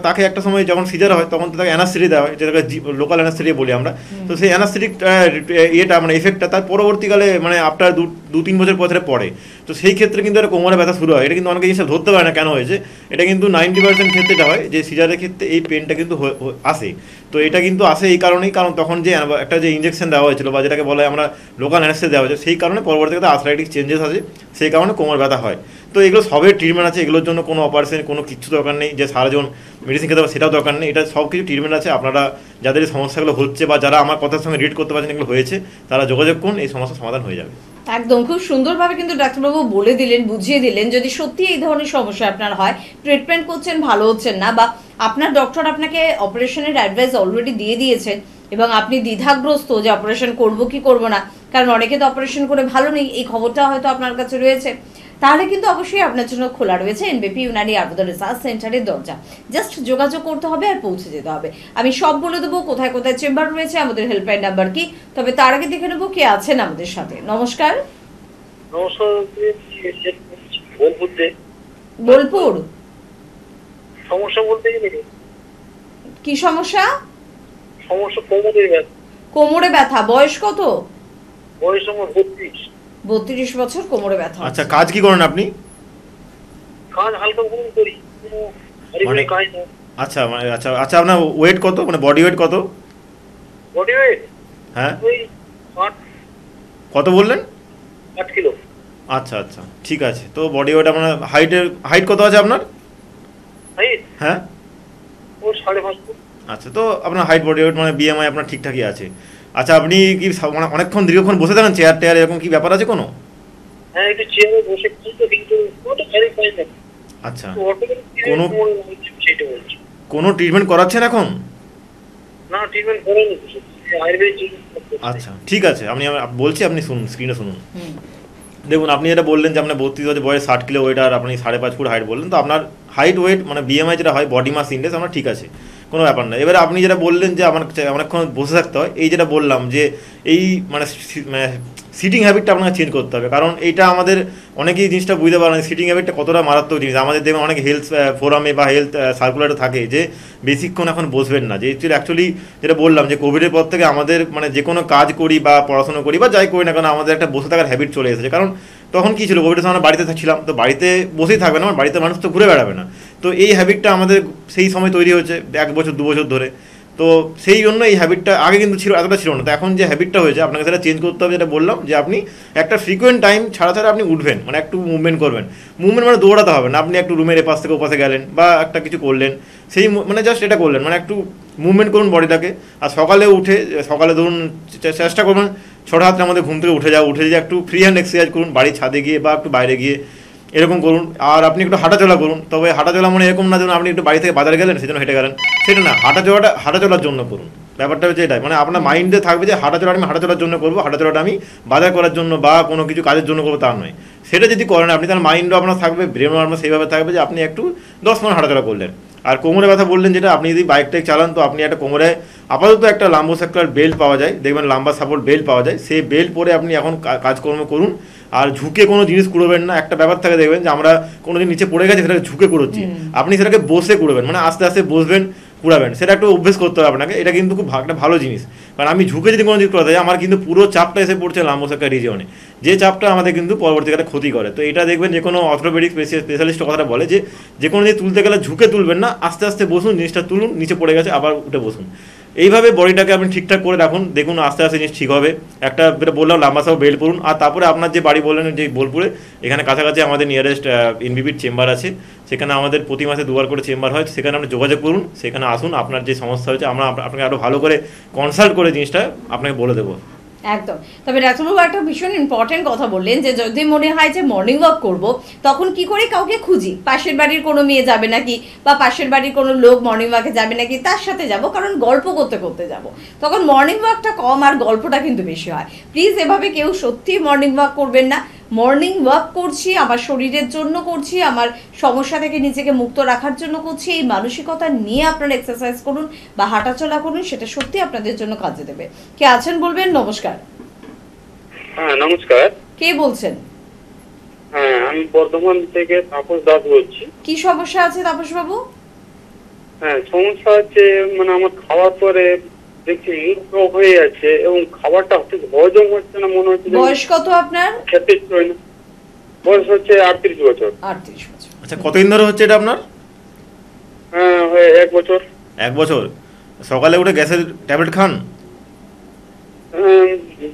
তাকে একটা সময় যখন সিজার হয়, তখন তো তাকে অ্যানাস্থেটিক দেওয়া হয়, যেটাকে লোকাল অ্যানাস্থেটিক বলি আমরা। তো সেই অ্যানাস্থেটিক ইয়েটা মানে এফেক্টটা তার পরবর্তীকালে মানে আফটার 2-3 বছর পরে পড়ে। তো সেই ক্ষেত্রে কিন্তু একটা কোমরে ব্যথা শুরু হয়। এটা কিন্তু অনেকে জিনিসটা ধরতে পারে না কেন হয়েছে। এটা কিন্তু 90% ক্ষেত্রে এটা হয় যে সিজারের ক্ষেত্রে এই পেনটা কিন্তু আসে। তো এটা কিন্তু আসে এই কারণেই, কারণ তখন যে একটা যে ইঞ্জেকশন দেওয়া হয়েছিল, বা যেটাকে বলা হয় আমরা লোকাল অ্যানেস্থেসিয়া দেওয়া হয়েছে, সেই কারণে পরবর্তীকালে আর্থ্রাইটিক চেঞ্জেস আছে, সেই কারণে কোমর ব্যথা হয়। তো এগুলো সবের ট্রিটমেন্ট আছে, এগুলোর জন্য কোনো অপারেশন কোনো কিছু দরকার নেই, যে সারা জীবন মেডিসিন খেতে হবে সেটাও দরকার নেই। এটা সব কিছু ট্রিটমেন্ট আছে। আপনারা যাদের এই সমস্যাগুলো হচ্ছে, বা যারা আমার কথার সঙ্গে রিলেট করতে পারছেন এগুলো হয়েছে, তারা যোগাযোগ করুন, এই সমস্যার সমাধান হয়ে যাবে। একদম খুব সুন্দরভাবে কিন্তু ডাক্তারবাবু বলে দিলেন, বুঝিয়ে দিলেন, যদি সত্যি এই ধরনের সমস্যা আপনার হয়, ট্রিটমেন্ট করছেন, ভালো হচ্ছেন না, বা আপনার ডক্টর আপনাকে অপারেশনের অ্যাডভাইস অলরেডি দিয়ে দিয়েছেন, এবং আপনি দ্বিধাগ্রস্ত যে অপারেশন করব কি করব না, কারণ অনেকে তো অপারেশন করে ভালো নেই, এই খবরটা হয়তো আপনার কাছে রয়েছে, তাহলে কিন্তু অবশ্যই আপনার জন্য খোলা রয়েছে এনবিপি ইউনানি আয়ুর্বেদ রিসার্চ সেন্টারের দরজা। জাস্ট যোগাযোগ করতে হবে আর পৌঁছে যেতে হবে। আমি সব বলে দেবো কোথায় কোথায় চেম্বার রয়েছে, আমাদের হেল্পলাইন নাম্বার কি। তবে তার আগে দেখে নেবো কে আছেন আমাদের সাথে। নমস্কার। নমস্কার, বোলপুর। সমস্যা বলতে গেলে কি সমস্যা? সমস্যা কোমরের ব্যথা। কোমরে ব্যথা। বয়স কত? বয়স আমার 32 বছর, কোমরে ব্যথা। আচ্ছা, কাজ কি করেন আপনি? কাজ হালকা করে করি, মানে কাজ না। আচ্ছা মানে আচ্ছা আপনার ওয়েট কত, মানে বডি ওয়েট কত? বডি ওয়েট হ্যাঁ, ওই 8 কত বললেন? কিলো। আচ্ছা আচ্ছা, ঠিক আছে। তো বডি ওয়েট আপনার হাইট কত আছে আপনার? হাইট হ্যাঁ, ও 5.5 ফুট। আচ্ছা, তো আপনার হাইট বডি ওয়েট মানে বিএমআই আপনার ঠিকঠাকই আছে। আচ্ছা, আপনি কি মানে অনেকক্ষণ দীর্ঘক্ষণ বসে থাকেন, চেয়ার টেয়ার এরকম কি ব্যাপার আছে কোনো? হ্যাঁ, একটু চেয়ারে বসে কিন্তু ওটা খালি পাই না। আচ্ছা, কোনো কোনো ট্রিটমেন্ট করাচ্ছেন এখন? না, ট্রিটমেন্ট করেনি, আয়ুর্বেদিক ট্রিটমেন্ট। আচ্ছা, ঠিক আছে, আমি বলছি, আপনি শুনুন, স্ক্রিনে শুনুন। দেখুন, আপনি যেটা বললেন যে আপনার 32 বছর বয়স, 60 কিলো ওয়েট, আর আপনি 5.5 ফুট হাইট বললেন, তো আপনার হাইট ওয়েট মানে বিএমআই যেটা হয়, বডি মাস ইন্ডেক্স, আপনার ঠিক আছে, কোনো ব্যাপার না। এবারে আপনি যেটা বললেন যে আমার অনেকক্ষণ বসে থাকতে হয়, এই যেটা বললাম যে এই মানে সিটিং হ্যাবিটটা আপনাকে চেঞ্জ করতে হবে, কারণ এইটা আমাদের অনেকেই জিনিসটা বুঝতে পারে না, সিটিং হ্যাবিটটা কতটা মারাত্মক জিনিস। আমাদের দেখবেন অনেক হেলথ ফোরামে বা হেলথ সার্কুলারে থাকে যে বেশিক্ষণ এখন বসবেন না, যে অ্যাকচুয়ালি যেটা বললাম যে কোভিডের পর থেকে আমাদের মানে যে কোনো কাজ করি বা পড়াশোনা করি বা যাই করি না কেন, আমাদের একটা বসে থাকার হ্যাবিট চলে এসেছে। কারণ তখন কী ছিল কোভিডের সময় আমরা বাড়িতে ছিলাম, তো বাড়িতে বসেই থাকবে না, আমার বাড়িতে মানুষ তো ঘুরে বেড়াবে না। তো এই হ্যাবিটটা আমাদের সেই সময় তৈরি হয়েছে 1 বছর 2 বছর ধরে। তো সেই জন্য এই হ্যাবিটটা আগে কিন্তু ছিল, এতটা ছিল না। তো এখন যে হ্যাবিটটা হয়েছে আপনাকে সেটা চেঞ্জ করতে হবে, যেটা বললাম যে আপনি একটা ফ্রিকোয়েন্ট টাইম ছাড়া ছাড়া আপনি উঠবেন, মানে একটু মুভমেন্ট করবেন। মুভমেন্ট মানে দৌড়াতে হবে না, আপনি একটু রুমের এপাশ থেকে ওপাশে গেলেন বা একটা কিছু করলেন, সেই মানে জাস্ট এটা করলেন, মানে একটু মুভমেন্ট করুন বডিটাকে। আর সকালে উঠে সকালে ধরুন চেষ্টা করবেন 6টা 7টার মধ্যে ঘুম থেকে উঠে যে একটু ফ্রি হ্যান্ড এক্সারসাইজ করুন বাড়ির ছাদে গিয়ে বা একটু বাইরে গিয়ে, এরকম করুন। আর আপনি একটু হাঁটাচলা করুন, তবে হাঁটাচলা মানে এরকম না যেন আপনি একটু বাড়ি থেকে বাজারে গেলেন সেজন্য হেঁটে গেলেন, সেটা না, হাঁটাচলার জন্য করুন। ব্যাপারটা হচ্ছে এটাই, মানে আপনার মাইন্ডে থাকবে যে হাঁটাচলাটা আমি হাঁটাচলার জন্য করবো, হাঁটাচলাটা আমি বাজার করার জন্য বা কোনো কিছু কাজের জন্য করবো তা নয়। সেটা যদি করেন আপনি, তাহলে মাইন্ডও আপনার থাকবে, ব্রেনও আপনার সেইভাবে থাকবে যে আপনি একটু 10 মিনিট হাঁটাচলা করলেন। আর কোমরের কথা বললেন যেটা, আপনি যদি বাইক টাইক চালান তো আপনি একটা কোমরে আপাতত একটা লাম্বোসার্কুলার বেল্ট পাওয়া যায়, দেখবেন লম্বা সাপোর্ট বেল্ট পাওয়া যায়, সেই বেল্ট পরে আপনি এখন কাজকর্ম করুন। আর ঝুঁকে কোনো জিনিস কুড়োবেন না। একটা ব্যাপার থাকে দেখবেন যে আমরা কোনো দিন নিচে পড়ে গেছে সেটাকে ঝুঁকে কুড়োচ্ছি, আপনি সেটাকে বসে কুড়োবেন, মানে আস্তে আস্তে বসবেন, কুড়াবেন। সেটা একটু অভ্যেস করতে হবে আপনাকে, এটা কিন্তু খুব একটা ভালো জিনিস। কারণ আমি ঝুঁকে যদি কোনো জিনিস করাতে যাই আমার কিন্তু পুরো চাপটা এসে পড়ছে লাম্বোসার্কুলার রিজিয়নে, যে চাপটা আমাদের কিন্তু পরবর্তীকালে ক্ষতি করে। তো এটা দেখবেন যে কোনো অর্থোপেডিক স্পেশালিস্ট কথাটা বলে যে কোনো জিনিস তুলতে গেলে ঝুঁকে তুলবেন না, আস্তে আস্তে বসুন, জিনিসটা তুলুন, নিচে পড়ে গেছে আবার উঠে বসুন। এইভাবে বডিটাকে আপনি ঠিকঠাক করে রাখুন, দেখুন আস্তে আস্তে জিনিস ঠিক হবে। একটা যেটা বললাম লম্বা সব বেল্ট পরুন। আর তারপরে আপনার যে বাড়ি বললেন যে বোলপুরে, এখানে কাছাকাছি আমাদের নিয়ারেস্ট এনবিপির চেম্বার আছে, সেখানে আমাদের প্রতি মাসে 2বার করে চেম্বার হয়, সেখানে আপনি যোগাযোগ করুন, সেখানে আসুন, আপনার যে সমস্যা হয়েছে আমরা আপনাকে আরও ভালো করে কনসাল্ট করে জিনিসটা আপনাকে বলে দেবো। একদম। তবে ডাক্তারবাবু একটা ভীষণ ইম্পর্টেন্ট কথা বললেন যে যদি মনে হয় যে মর্নিং ওয়াক করব তখন কি করে কাউকে খুঁজি, পাশের বাড়ির কোনো মেয়ে যাবে নাকি বা পাশের বাড়ির কোনো লোক মর্নিং ওয়াকে যাবে নাকি তার সাথে যাব, কারণ গল্প করতে করতে যাব, তখন মর্নিং ওয়াকটা কম আর গল্পটা কিন্তু বেশি হয়। প্লিজ এভাবে কেউ সত্যি মর্নিং ওয়াক করবেন না। মর্নিং ওয়াক করছি আমার শরীরের জন্য করছি, আমার সমস্যা থেকে নিজেকে মুক্ত রাখার জন্য করছি, এই মানসিকতা নিয়ে আপনারা এক্সারসাইজ করুন বা হাঁটাচলা করুন, সেটা সত্যি আপনাদের জন্য কাজে দেবে। কে আছেন বলবেন? নমস্কার। হ্যাঁ নমস্কার। কে বলছেন? হ্যাঁ আমি বর্ধমান থেকে তাপস দাস বলছি। কি সমস্যা আছে তাপস বাবু? হ্যাঁ সমস্যা হচ্ছে মানে আমার খাওয়ার পরে দেখছি মুখ রোগ হয়ে যাচ্ছে এবং খাবারটা ঠিক হজম হচ্ছে না, মনে হচ্ছে বয়স কত আপনার? খেতে ইচ্ছে হয় না। বয়স হচ্ছে 38 বছর। 38 বছর। আচ্ছা, কতদিন ধরে হচ্ছে এটা আপনার? হ্যাঁ 1 বছর। 1 বছর। সকালে উঠে গ্যাসের ট্যাবলেট খান?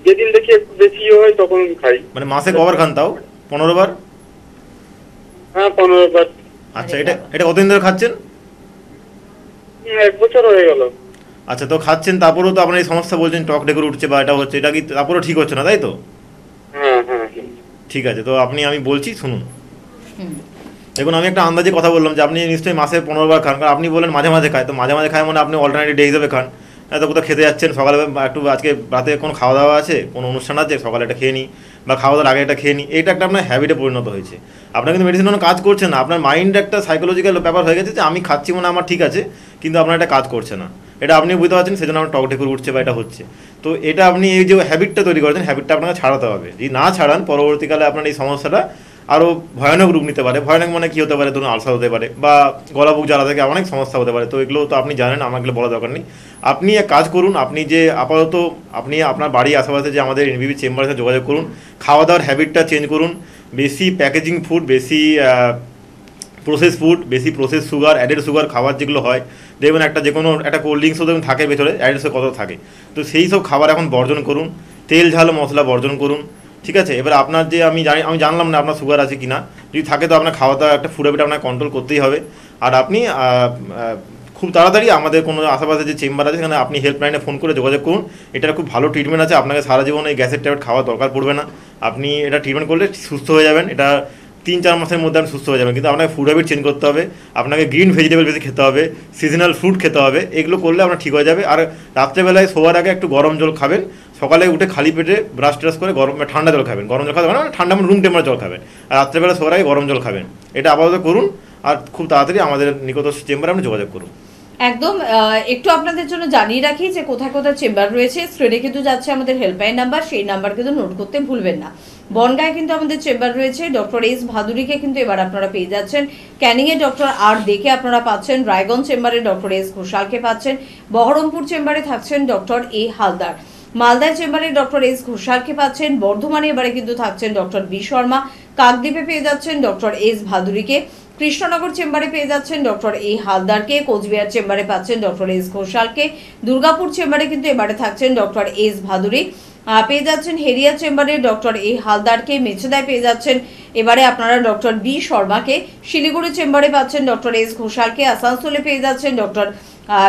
যেদিন দেখি একটু বেশি হয় তখন খাই। মানে মাসে কবার খান তাও? 15 বার? হ্যাঁ 15 বার। আচ্ছা, এটা কতদিন ধরে খাচ্ছেন? 1 বছর হয়ে গেল। আচ্ছা, তো খাচ্ছেন তারপরেও তো আপনার এই সমস্যা বলছেন টক ডেকে উঠছে বা এটা হচ্ছে, এটা কি তারপরেও ঠিক হচ্ছে না, তাই তো? হ্যাঁ হ্যাঁ ঠিক আছে, তো আমি বলছি শুনুন। দেখুন, আমি একটা আন্দাজে কথা বললাম যে আপনি নিশ্চয়ই মাসে 15 বার খান, কারণ আপনি বলেন মাঝে মাঝে খায়, তো মাঝে মাঝে খায় মানে আপনি অল্টারনেটিভ ডে হিসেবে খান। তো কোথাও খেতে যাচ্ছেন সকালে, একটু আজকে রাতে কোনো খাওয়া দাওয়া আছে, কোনো অনুষ্ঠান আছে, সকালে এটা খেয়ে নিই বা খাওয়া দাওয়ার আগে এটা খেয়ে নিই, এইটা একটা আপনার হ্যাবিটে পরিণত হয়েছে। আপনার কিন্তু মেডিসিন কোনো কাজ করছে না, আপনার মাইন্ড একটা সাইকোলজিক্যাল ব্যাপার হয়ে গেছে যে আমি খাচ্ছি মানে আমার ঠিক আছে, কিন্তু আপনার এটা কাজ করছে না, এটা আপনি বুঝতে পারছেন, সেজন্য আপনার টক ঢেকুর উঠছে বা এটা হচ্ছে। তো এটা আপনি এই যে হ্যাবিটটা তৈরি করেছেন, হ্যাবিটটা আপনাকে ছাড়াতে হবে। যদি না ছাড়ান পরবর্তীকালে আপনার এই সমস্যাটা আরও ভয়ানক রূপ নিতে পারে। ভয়ানক মানে কী হতে পারে, ধরুন আলসার হতে পারে বা গলা বুক জ্বালা থেকে অনেক সমস্যা হতে পারে। তো এগুলো তো আপনি জানেন, আমাকে বলা দরকার নেই। আপনি এক কাজ করুন, আপনি যে আপাতত আপনি আপনার বাড়ির আশেপাশে যে আমাদের এনবিপি চেম্বারের সাথে যোগাযোগ করুন, খাওয়া দাওয়ার হ্যাবিটটা চেঞ্জ করুন, বেশি প্যাকেজিং ফুড, বেশি প্রসেস ফুড, বেশি প্রসেস সুগার, অ্যাডেড সুগার খাবার যেগুলো হয়, দেখবেন একটা যে কোনো একটা কোল্ড ড্রিঙ্কসও দেখুন থাকে ভেতরে, অ্যাডেড সুগার কত থাকে, তো সেই সব খাবার এখন বর্জন করুন, তেল ঝাল মশলা বর্জন করুন, ঠিক আছে? এবার আপনার যে আমি জানলাম না আপনার সুগার আছে কি না, যদি থাকে তো আপনার খাওয়া দাওয়া একটা ফুড হ্যাবিট আপনাকে কন্ট্রোল করতেই হবে। আর আপনি খুব তাড়াতাড়ি আমাদের কোনো আশেপাশে যে চেম্বার আছে সেখানে আপনি হেল্পলাইনে ফোন করে যোগাযোগ করুন। এটার খুব ভালো ট্রিটমেন্ট আছে, আপনাকে সারা জীবন এই গ্যাসের ট্যাবলেট খাওয়ার দরকার পড়বে না। আপনি এটা ট্রিটমেন্ট করলে সুস্থ হয়ে যাবেন, এটা 3-4 মাসের মধ্যে আপনি সুস্থ হয়ে যাবেন। কিন্তু আপনাকে ফুড হ্যাবিট চেঞ্জ করতে হবে, আপনাকে গ্রিন ভেজিটেবল বেশি খেতে হবে, সিজনাল ফ্রুট খেতে হবে, এগুলো করলে আপনার ঠিক হয়ে যাবে। আর রাত্রেবেলায় শোয়ার আগে একটু গরম জল খাবেন, সকালে উঠে খালি পেটে ব্রাশ ট্রাশ করে ঠান্ডা জল খাবেন, গরম জল খাবেন মানে ঠান্ডা মানে রুম টেম্পারেচার জল খাবেন, আর রাত্রেবেলা শোয়ার আগে গরম জল খাবেন। এটা আপাতত করুন, আর খুব তাড়াতাড়ি আমাদের নিকটস্থ চেম্বারে আপনি যোগাযোগ করুন। একদম। একটু আপনাদের জন্য জানিয়ে রাখি যে কোথায় কোথায় চেম্বার রয়েছে। স্ক্রিনে কিন্তু যাচ্ছে আমাদের হেল্পলাইন নাম্বার, সেই নাম্বার কিন্তু নোট করতে ভুলবেন না। বনগাঁয় কিন্তু আমাদের চেম্বার রয়েছে, ডক্টর এস ভাদুরীকে কিন্তু এবার আপনারা পেয়ে যাচ্ছেন। ক্যানিংয়ে ডক্টর আর দেখে আপনারা পাচ্ছেন, রায়গঞ্জ চেম্বারে ডক্টর এস ঘোষালকে পাচ্ছেন, বহরমপুর চেম্বারে থাকছেন ডক্টর এ হালদার। মালদার চেম্বারে ডক্টর এস ঘোষালকে পাচ্ছেন। বর্ধমানে এবারে কিন্তু থাকছেন ডক্টর বি শর্মা। কাকদ্বীপে পেয়ে যাচ্ছেন ডক্টর এস ভাদুরীকে। কৃষ্ণনগর চেম্বারে পেয়ে যাচ্ছেন ডক্টর এ হালদারকে। কোচবিহার চেম্বারে পাচ্ছেন ডক্টর এস ঘোষালকে। দুর্গাপুর চেম্বারে কিন্তু এবারে থাকছেন ডক্টর এস ভাদুরী। পেয়ে যাচ্ছেন হেরিয়া চেম্বারে ডক্টর এ হালদারকে। মেছেদায় পেয়ে যাচ্ছেন এবারে আপনারা ডক্টর বি শর্মাকে। শিলিগুড়ি চেম্বারে পাচ্ছেন ডক্টর এস ঘোষালকে। আসানসোলে পেয়ে যাচ্ছেন ডক্টর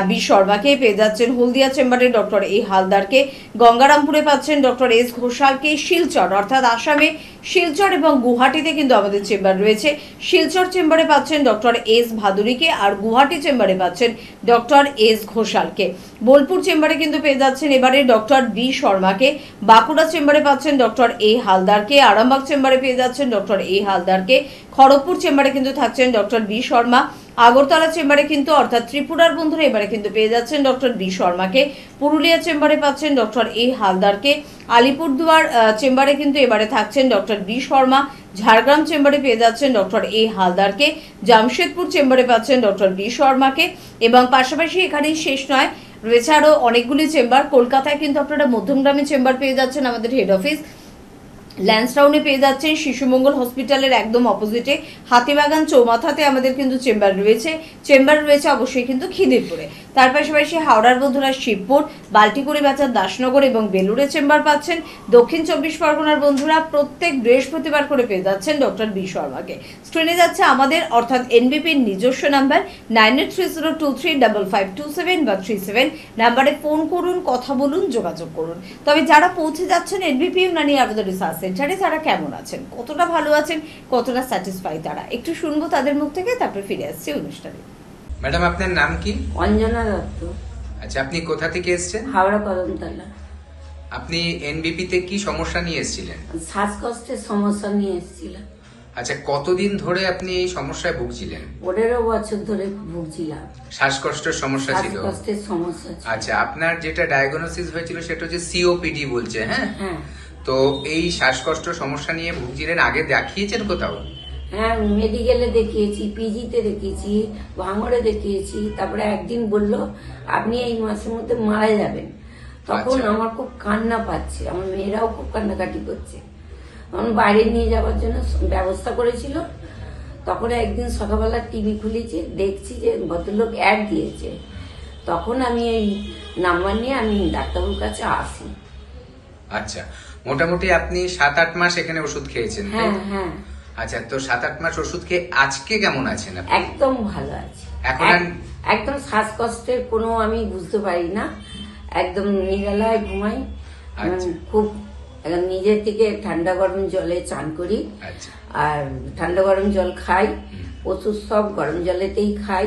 বি শর্মাকে। পেয়ে যাচ্ছেন হলদিয়া চেম্বারে ডক্টর এ হালদারকে। গঙ্গারামপুরে পাচ্ছেন ডক্টর এস ঘোষালকে। শিলচর অর্থাৎ আসামে শিলচর এবং গুয়াহাটিতে কিন্তু আমাদের চেম্বার রয়েছে। শিলচর চেম্বারে পাচ্ছেন ডক্টর এস ভাদুরীকে আর গুয়াহাটি চেম্বারে পাচ্ছেন ডক্টর এস ঘোষালকে। বোলপুর চেম্বারে কিন্তু পেয়ে যাচ্ছেন এবারে ডক্টর বি শর্মাকে। বাঁকুড়া চেম্বারে পাচ্ছেন ডক্টর এ হালদারকে। আরামবাগ চেম্বারে পেয়ে যাচ্ছেন ডক্টর এ হালদারকে। খড়গপুর চেম্বারে কিন্তু থাকছেন ডক্টর বি শর্মা। আগরতলা চেম্বারে কিন্তু অর্থাৎ ত্রিপুরার বন্ধুরা এবারে কিন্তু পেয়ে যাচ্ছেন ডক্টর বি শর্মাকে। পুরুলিয়া চেম্বারে পাচ্ছেন ডক্টর এ হালদারকে। আলিপুরদুয়ার চেম্বারে কিন্তু এবারে থাকছেন ডক্টর বি শর্মা। ঝাড়গ্রাম চেম্বারে পেয়ে যাচ্ছেন ডক্টর এ হালদারকে। জামশেদপুর চেম্বারে পাচ্ছেন ডক্টর বি শর্মাকে। এবং পাশাপাশি এখানেই শেষ নয়, রয়েছে আরও অনেকগুলি চেম্বার। কলকাতায় কিন্তু আপনারা মধ্যমগ্রামে চেম্বার পেয়ে যাচ্ছেন আমাদের হেড অফিস। ল্যান্সটাউনে পেয়ে যাচ্ছেন শিশুমঙ্গল হসপিটালের একদম অপোজিটে। হাতিবাগান চৌমাথাতে আমাদের কিন্তু চেম্বার রয়েছে অবশ্যই কিন্তু খিদিরপুরে। তার পাশাপাশি হাওড়ার বন্ধুরা শিবপুর, বাল্টিকুড়ি বাজার, দাসনগর এবং বেলুড়ে চেম্বার পাচ্ছেন। দক্ষিণ 24 পরগনার বন্ধুরা প্রত্যেক বৃহস্পতিবার করে পেয়ে যাচ্ছেন ডক্টর বি শর্মাকে। স্ক্রিনে যাচ্ছে আমাদের অর্থাৎ এনবিপির নিজস্ব নাম্বার 9830235527 বা 37 নাম্বারে ফোন করুন, কথা বলুন, যোগাযোগ করুন। তবে যারা পৌঁছে যাচ্ছেন এনবিপি ইউনানি আবেদন রিসার্চ সেন্টারে, তারা কেমন আছেন, কতটা ভালো আছেন, কতটা স্যাটিসফাই তারা, একটু শুনবো তাদের মুখ থেকে, তারপরে ফিরে আসছি অনুষ্ঠানে। ম্যাডাম আপনার নাম কি? অঞ্জনা দত্ত, আচ্ছা, আপনি কোথা থেকে এসেছেন? হাওড়া কদমতলা। আপনি এনবিপি তে কি সমস্যা নিয়ে এসেছিলেন? শ্বাসকষ্টের সমস্যা নিয়ে এসেছিলাম। আচ্ছা, কতদিন ধরে আপনি এই সমস্যায় ভুগছিলেন? 15 বছর ধরে ভুগছিলাম। শ্বাসকষ্টের সমস্যা ছিল? শ্বাসকষ্টের সমস্যা ছিল। আচ্ছা, আপনার যেটা ডায়াগনোসিস হয়েছিল সেটা হচ্ছে সিওপিডি বলছে, হ্যাঁ? হ্যাঁ তো এই শ্বাসকষ্ট সমস্যা নিয়ে ভুগছিলেন, আগে দেখিয়েছেন কোথাও? হ্যাঁ, মেডিকেলে দেখিয়েছি, পিজিতে দেখিয়েছি, ভাঙড়ে দেখিয়েছি। তারপরে একদিন বলল আপনি এই মাসের মধ্যে মারা যাবেন। তখন আচ্ছা। আমার খুব কান্না পাচ্ছে, আমার মেয়েরাও খুব কান্নাকাটি করছে। তখন বাইরে নিয়ে যাওয়ার জন্য ব্যবস্থা করেছিল। তখন একদিন সকালবেলা টিভি খুলেছি, দেখছি যে ভদ্রলোক অ্যাড দিয়েছে। তখন আমি এই নাম্বার নিয়ে আমি ডাক্তারবাবুর কাছে আসি। আচ্ছা, মোটামুটি আপনি 7-8 মাস এখানে ওষুধ খেয়েছেন, তাই হ্যাঁ তো? হ্যাঁ, আচ্ছা, তো 7-8 মাস ওষুধ খেয়ে আজকে কেমন আছেন আপনি? একদম ভালো আছে। এখন একদম শ্বাসকষ্টের কোনো আমি বুঝতে পারি না, একদম নিরালায় ঘুমাই। আচ্ছা। খুব একদম নিজের থেকে ঠান্ডা গরম জলে চান করি, আচ্ছা। আর ঠান্ডা গরম জল খাই, ওষুধ সব গরম জলেতেই খাই।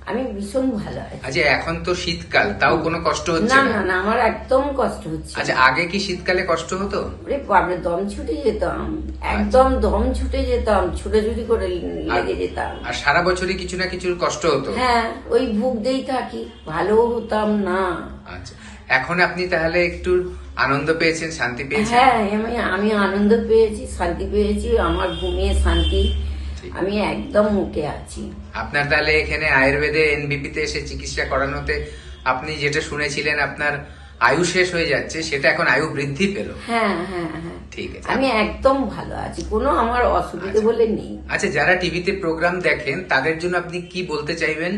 আমি ভীষণ ভালো আছি। আচ্ছা, এখন তো শীতকাল, তাও কোনো কষ্ট হচ্ছে না না? না না, আমার একদম কষ্ট হচ্ছে না। আচ্ছা, আগে কি শীতকালে কষ্ট হতো? ওরে বাপরে, দম ছুটে যেতাম, একদম দম ছুটে যেতাম, ছুটাছুটি করে লেগে যেতাম। আর সারা বছরই কিছু না কিছু কষ্ট হতো? হ্যাঁ, ওই ভুগতেই থাকি, ভালো হতাম না। আচ্ছা, এখন আপনি তাহলে একটু আনন্দ পেয়েছেন, শান্তি পেয়েছেন? হ্যাঁ, আমি আনন্দ পেয়েছি, শান্তি পেয়েছি, আমার ঘুমিয়ে শান্তি। ঠিক। আমি একদম মুখে আছি। আপনার তাহলে এখানে আয়ুর্বেদে এনবিপি তে এসে চিকিৎসা করানোতে আপনি যেটা শুনেছিলেন আপনার আয়ু শেষ হয়ে যাচ্ছে, সেটা এখন আয়ু বৃদ্ধি পেল। হ্যাঁ হ্যাঁ হ্যাঁ, ঠিক আছে। আমি একদম ভালো আছি, কোনো আমার অসুবিধা আচ্ছা। বলে নেই। আচ্ছা, যারা টিভিতে প্রোগ্রাম দেখেন তাদের জন্য আপনি কি বলতে চাইবেন?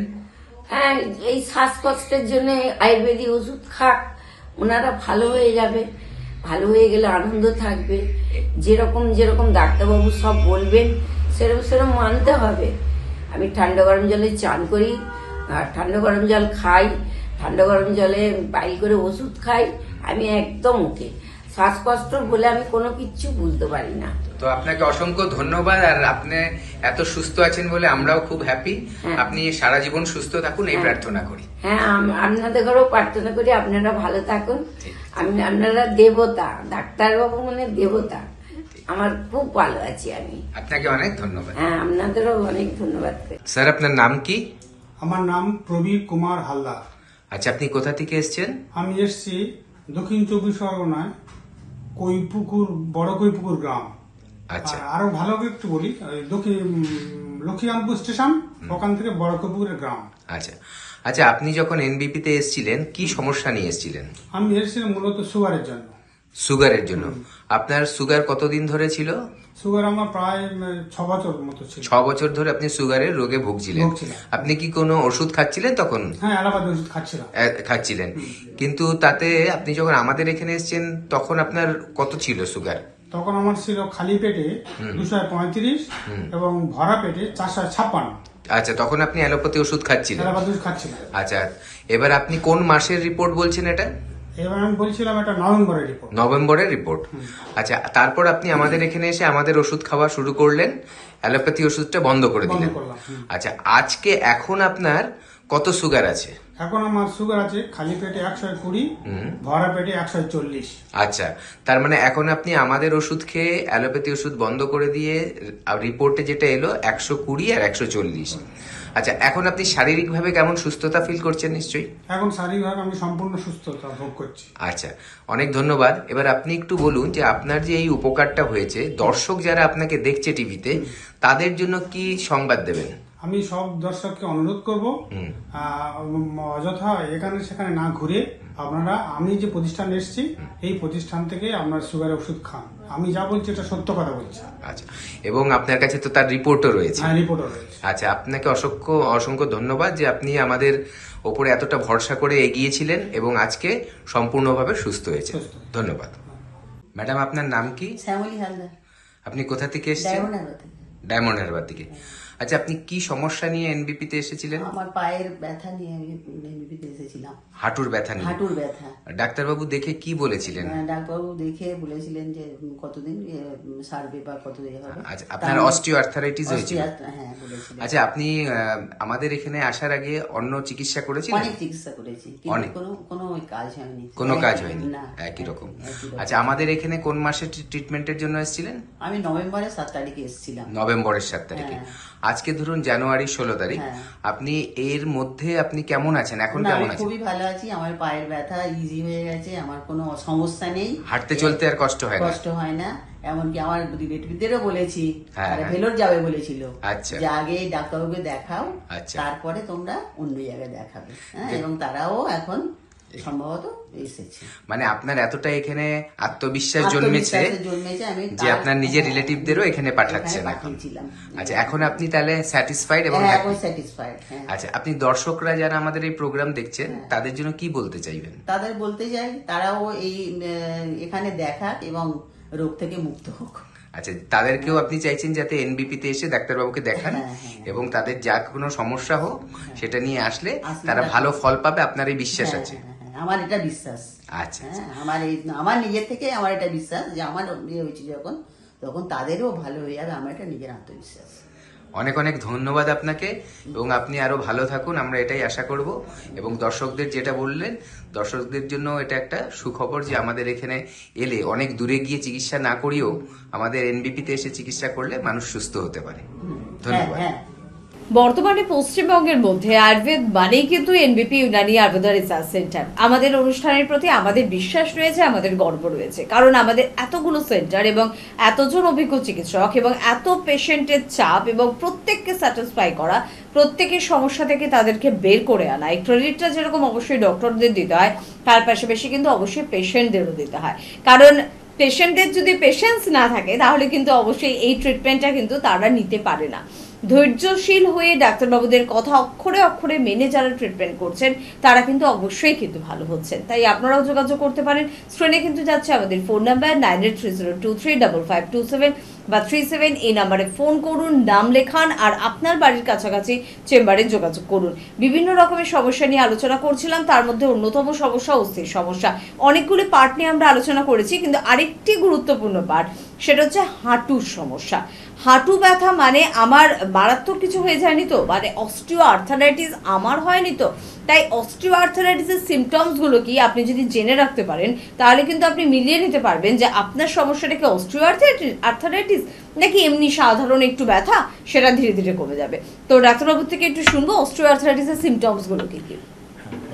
হ্যাঁ, এই শ্বাসকষ্টের জন্য আয়ুর্বেদিক ওষুধ খাক, ওনারা ভালো হয়ে যাবে। ভালো হয়ে গেলে আনন্দ থাকবে। যেরকম যেরকম ডাক্তারবাবু সব বলবেন সেরকম সেরকম মানতে হবে। আমি ঠান্ডা গরম জলে চান করি, আর ঠান্ডা গরম জল খাই, ঠান্ডা গরম জলে বাইল করে ওষুধ খাই। আমি একদম ওকে। শ্বাসকষ্ট বলে আমি কোনো কিচ্ছু বুঝতে পারি না। তো আপনাকে অসংখ্য ধন্যবাদ। আর আপনি এত সুস্থ আছেন বলে আমরাও খুব হ্যাপি। হ্যাঁ। আপনি সারা জীবন সুস্থ থাকুন, এই হ্যাঁ। প্রার্থনা করি। হ্যাঁ, আপনাদের ঘরেও প্রার্থনা করি আপনারা ভালো থাকুন। ঠিক। আপনারা দেবতা, ডাক্তারবাবু মানে দেবতা। আমার খুব ভালো আছি আমি। আপনাকে অনেক ধন্যবাদ। হ্যাঁ, আপনাদেরও অনেক ধন্যবাদ। স্যার, আপনার নাম কি? আমার নাম প্রবীর কুমার হালদার। আচ্ছা, আপনি কোথা থেকে এসেছেন? আমি এসেছি দক্ষিণ 24 পরগনায় কৈপুকুর, বড় কৈপুকুর গ্রাম। আচ্ছা। আর আরো ভালো করে একটু বলি, ওই লক্ষ্মীরামপুর স্টেশন, ওখান থেকে বড়কপুরের গ্রাম। আচ্ছা আচ্ছা, আপনি যখন এনবিপি তে এসেছিলেন কি সমস্যা নিয়ে এসেছিলেন? আমি এসেছিলাম মূলত সুগারের জন্য। সুগারের জন্য। আপনার সুগার কতদিন ধরে ছিল? সুগার আমার প্রায় 6 বছর মতো ছিল। 6 বছর ধরে আপনি সুগারের রোগে ভুগছিলেন। ভুগছিলাম। আপনি কি কোনো ওষুধ খাচ্ছিলেন তখন? হ্যাঁ, এলাহাবাদ ওষুধ খাচ্ছিলাম। খাচ্ছিলেন, কিন্তু তাতে আপনি যখন আমাদের এখানে এসেছেন তখন আপনার কত ছিল সুগার? তখন আমার ছিল খালি পেটে 235 এবং ভরা পেটে 456। আচ্ছা, তখন আপনি অ্যালোপ্যাথি ওষুধ খাচ্ছিলেন। এলাহাবাদ ওষুধ খাচ্ছিলাম। আচ্ছা, এবার আপনি কোন মাসের রিপোর্ট বলছেন এটা? এবার আমি বলছিলাম এটা নভেম্বরের রিপোর্ট। নভেম্বরের রিপোর্ট। আচ্ছা, তারপর আপনি আমাদের এখানে এসে আমাদের ওষুধ খাওয়া শুরু করলেন, অ্যালোপ্যাথি ওষুধটা বন্ধ করে বন্ধ দিলেন। করলাম। আচ্ছা, আজকে এখন আপনার কত সুগার আছে? এখন আমার সুগার আছে খালি পেটে 120, ভরা পেটে 140। আচ্ছা, তার মানে এখন আপনি আমাদের ওষুধ খেয়ে অ্যালোপ্যাথি ওষুধ বন্ধ করে দিয়ে রিপোর্টে যেটা এলো 120 আর 140। আচ্ছা, এখন আপনি শারীরিকভাবে কেমন সুস্থতা ফিল করছেন নিশ্চয়ই? এখন শারীরিকভাবে আমি সম্পূর্ণ সুস্থতা ভোগ করছি। আচ্ছা, অনেক ধন্যবাদ। এবার আপনি একটু বলুন যে আপনার যে এই উপকারটা হয়েছে, দর্শক যারা আপনাকে দেখছে টিভিতে, তাদের জন্য কি সংবাদ দেবেন? আমি সব দর্শককে অনুরোধ করব, অযথা এখানে সেখানে না ঘুরে আপনারা, আমি যে প্রতিষ্ঠান এসেছি এই প্রতিষ্ঠান থেকে আপনার সুগারের ওষুধ খান। আমি যা বলছি এটা সত্য কথা বলছি। আচ্ছা, এবং আপনার কাছে তো তার রিপোর্টও রয়েছে। হ্যাঁ, রিপোর্টও রয়েছে। আচ্ছা, আপনাকে অসংখ্য অসংখ্য ধন্যবাদ যে আপনি আমাদের ওপরে এতটা ভরসা করে এগিয়েছিলেন এবং আজকে সম্পূর্ণভাবে সুস্থ হয়েছে। সুস্থ। ধন্যবাদ। ম্যাডাম, আপনার নাম কি? শ্যামলী হালদার, আপনি কোথা থেকে এসেছেন? ডায়মন্ড হারবার থেকে। ডায়মন্ড হারবার থেকে। আচ্ছা, আপনি কি সমস্যা নিয়ে এনবিপি তে এসেছিলেন? আমার পায়ের ব্যথা নিয়ে আমি এনবিপিতে এসেছিলাম। হাঁটুর ব্যথা নিয়ে? হাঁটুর ব্যথা। ডাক্তারবাবু দেখে কি বলেছিলেন? ডাক্তারবাবু দেখে বলেছিলেন যে কতদিন সারবে বা কত হবে। আচ্ছা, আপনার অস্টিও আর্থারাইটিস হয়েছিল? হ্যাঁ, বলেছিলেন। আচ্ছা, আপনি আমাদের এখানে আসার আগে অন্য চিকিৎসা করেছিলেন? অনেক চিকিৎসা করেছি, অনেক। কিন্তু কোনো কাজ হয়নি। কোনো কাজ হয়নি? না, একই রকম। একই রকম। আচ্ছা, আমাদের এখানে কোন মাসে ট্রিটমেন্টের জন্য এসেছিলেন? আমি নভেম্বরের 7 তারিখে এসেছিলাম। নভেম্বরের 7 তারিখে। আজকে ধরুন জানুয়ারি 16 তারিখ। হ্যাঁ। আপনি এর মধ্যে আপনি কেমন আছেন এখন? না, কেমন আমি আছেন? খুবই ভালো আছি। আমার পায়ের ব্যথা ইজি হয়ে গেছে, আমার কোনো সমস্যা নেই, হাঁটতে চলতে আর কষ্ট হয় না? কষ্ট হয় না। এমনকি আমার রিলেটিভদেরও বলেছি, হ্যাঁ, তারা হ্যাঁ। ভেলোর যাবে বলেছিল, আচ্ছা। যে আগে ডাক্তারবাবুকে দেখাও, আচ্ছা। তারপরে তোমরা অন্য জায়গায় দেখাবে। হ্যাঁ, এবং তারাও এখন সম্ভবত এসেছে। মানে আপনার এতটা এখানে আত্মবিশ্বাস জন্মেছে আমি যে আপনার নিজের রিলেটিভদেরও এখানে পাঠাচ্ছেন এখন। পাঠিয়েছিলাম। আচ্ছা, এখন আপনি তাহলে স্যাটিসফাইড এবং হ্যাঁ, happy? এখন স্যাটিসফাইড। হ্যাঁ, আচ্ছা, আপনি দর্শকরা যারা আমাদের এই প্রোগ্রাম দেখছেন তাদের জন্য কি বলতে চাইবেন? তাদের বলতে চাই তারাও এই এখানে দেখাক এবং রোগ থেকে মুক্ত হোক। আচ্ছা, তাদেরকেও আপনি চাইছেন যাতে এনবিপি তে এসে ডাক্তারবাবুকে দেখান, হ্যাঁ, হ্যাঁ। এবং তাদের যা কোনো সমস্যা হোক সেটা নিয়ে আসলে আসলে তারা তারা- ভালো ফল পাবে, আপনার এই বিশ্বাস হ্যাঁ, আছে? হ্যাঁ, হ্যাঁ, আমার এটা বিশ্বাস। আচ্ছা, হ্যাঁ, আমার নিজের থেকে আমার এটা বিশ্বাস যে আমার বিয়ে হয়েছে যখন, তখন তাদেরও ভালো হয়ে যাবে, আমার এটা নিজের আত্মবিশ্বাস। অনেক অনেক ধন্যবাদ আপনাকে, এবং আপনি আরো ভালো থাকুন, আমরা এটাই আশা করব। এবং দর্শকদের যেটা বললেন, দর্শকদের জন্য এটা একটা সুখবর যে আমাদের এখানে এলে অনেক দূরে গিয়ে চিকিৎসা না করিয়েও আমাদের এনবিপি তে এসে চিকিৎসা করলে মানুষ সুস্থ হতে পারে। ধন্যবাদ। হ্যাঁ, হ্যাঁ। বর্তমানে পশ্চিমবঙ্গের মধ্যে আয়ুর্বেদ মানেই কিন্তু এনবিপি ইউনানি আয়ুর্বেদা রিসার্চ সেন্টার। আমাদের অনুষ্ঠানের প্রতি আমাদের বিশ্বাস রয়েছে, আমাদের গর্ব রয়েছে, কারণ আমাদের এতগুলো সেন্টার এবং এতজন অভিজ্ঞ চিকিৎসক এবং এত পেশেন্টের চাপ এবং প্রত্যেককে স্যাটিসফাই করা, প্রত্যেকের সমস্যা থেকে তাদেরকে বের করে আনা, এই ক্রেডিটটা যেরকম অবশ্যই ডক্টরদের দিতে হয়, তার পাশাপাশি কিন্তু অবশ্যই পেশেন্টদেরও দিতে হয়। কারণ পেশেন্টদের যদি পেশেন্স না থাকে তাহলে কিন্তু অবশ্যই এই ট্রিটমেন্টটা কিন্তু তারা নিতে পারে না। ধৈর্যশীল হয়ে ডাক্তারবাবুদের কথা অক্ষরে অক্ষরে মেনে যারা ট্রিটমেন্ট করছেন তারা কিন্তু অবশ্যই কিন্তু ভালো হচ্ছেন। তাই আপনারাও যোগাযোগ করতে পারেন। স্ক্রিনে কিন্তু যাচ্ছে আমাদের ফোন নাম্বার 9830235527 বা 37। এই নাম্বারে ফোন করুন, নাম লেখান আর আপনার বাড়ির কাছাকাছি চেম্বারে যোগাযোগ করুন। বিভিন্ন রকমের সমস্যা নিয়ে আলোচনা করছিলাম, তার মধ্যে অন্যতম সমস্যা অস্থির সমস্যা। অনেকগুলি পার্ট নিয়ে আমরা আলোচনা করেছি, কিন্তু আরেকটি গুরুত্বপূর্ণ পার্ট, সেটা হচ্ছে হাঁটুর সমস্যা। হাঁটু ব্যথা মানে আমার মারাত্মক কিছু হয়ে যায়নি তো, মানে অস্টিও আর্থারাইটিস আমার হয়নি তো? তাই অস্টিও আর্থারাইটিসের সিমটমসগুলো কি আপনি যদি জেনে রাখতে পারেন তাহলে কিন্তু আপনি মিলিয়ে নিতে পারবেন যে আপনার সমস্যাটা কি অস্টিও আর্থারাইটিস নাকি এমনি সাধারণ একটু ব্যথা, সেটা ধীরে ধীরে কমে যাবে। তো ডাক্তারবাবুর থেকে একটু শুনবো অস্টিও আর্থারাইটিসের সিমটমসগুলো কি কি।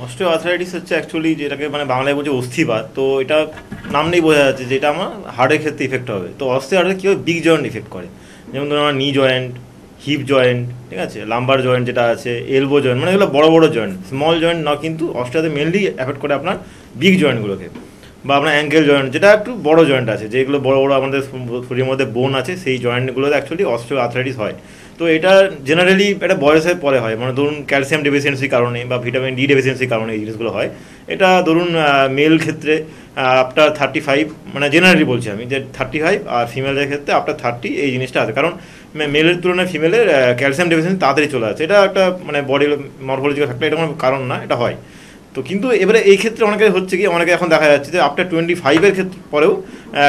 অস্টিও আর্থ্রাইটিস হচ্ছে অ্যাকচুয়ালি যেটাকে মানে বাংলায় বলছে অস্থিবাত, তো এটা নাম নেই বোঝা যাচ্ছে যে এটা আমার হার্টের ক্ষেত্রে ইফেক্ট হবে। তো অস্টিও আর্থ্রাইটিস কী হয়, বিগ জয়েন্ট ইফেক্ট করে, যেমন ধরুন আমার নি জয়েন্ট, হিপ জয়েন্ট, ঠিক আছে, লাম্বার জয়েন্ট যেটা আছে, এলবো জয়েন্ট, মানে এগুলো বড় বড় জয়েন্ট, স্মল জয়েন্ট না, কিন্তু অস্টিওতে মেনলি এফেক্ট করে আপনার বিগ জয়েন্টগুলোকে, বা আপনার অ্যাঙ্কেল জয়েন্ট যেটা একটু বড় জয়েন্ট আছে, যেগুলো বড় বড় আমাদের শরীরের মধ্যে বোন আছে, সেই জয়েন্টগুলোতে অ্যাকচুয়ালি অস্টিও আর্থ্রাইটিস হয়। তো এটা জেনারেলি এটা বয়সের পরে হয়, মানে ধরুন ক্যালসিয়াম ডেফিসিয়েন্সির কারণে বা ভিটামিন ডি ডেফিসিয়েন্সির কারণে এই জিনিসগুলো হয়। এটা ধরুন মেল ক্ষেত্রে আফটার 35, মানে জেনারেলি বলছি আমি যে 35, আর ফিমেলের ক্ষেত্রে আফটার 30 এই জিনিসটা আছে, কারণ মেলের তুলনায় ফিমেলের ক্যালসিয়াম ডেফিসিয়েন্সি তাড়াতাড়ি চলে আসে। এটা একটা মানে বডি মরফোলজিক্যাল ফ্যাক্টর, এটা কোনো কারণ না, এটা হয়। তো কিন্তু এবারে এই ক্ষেত্রে অনেকে হচ্ছে কি, অনেকে এখন দেখা যাচ্ছে যে আফটার 25-এর ক্ষেত্রে পরেও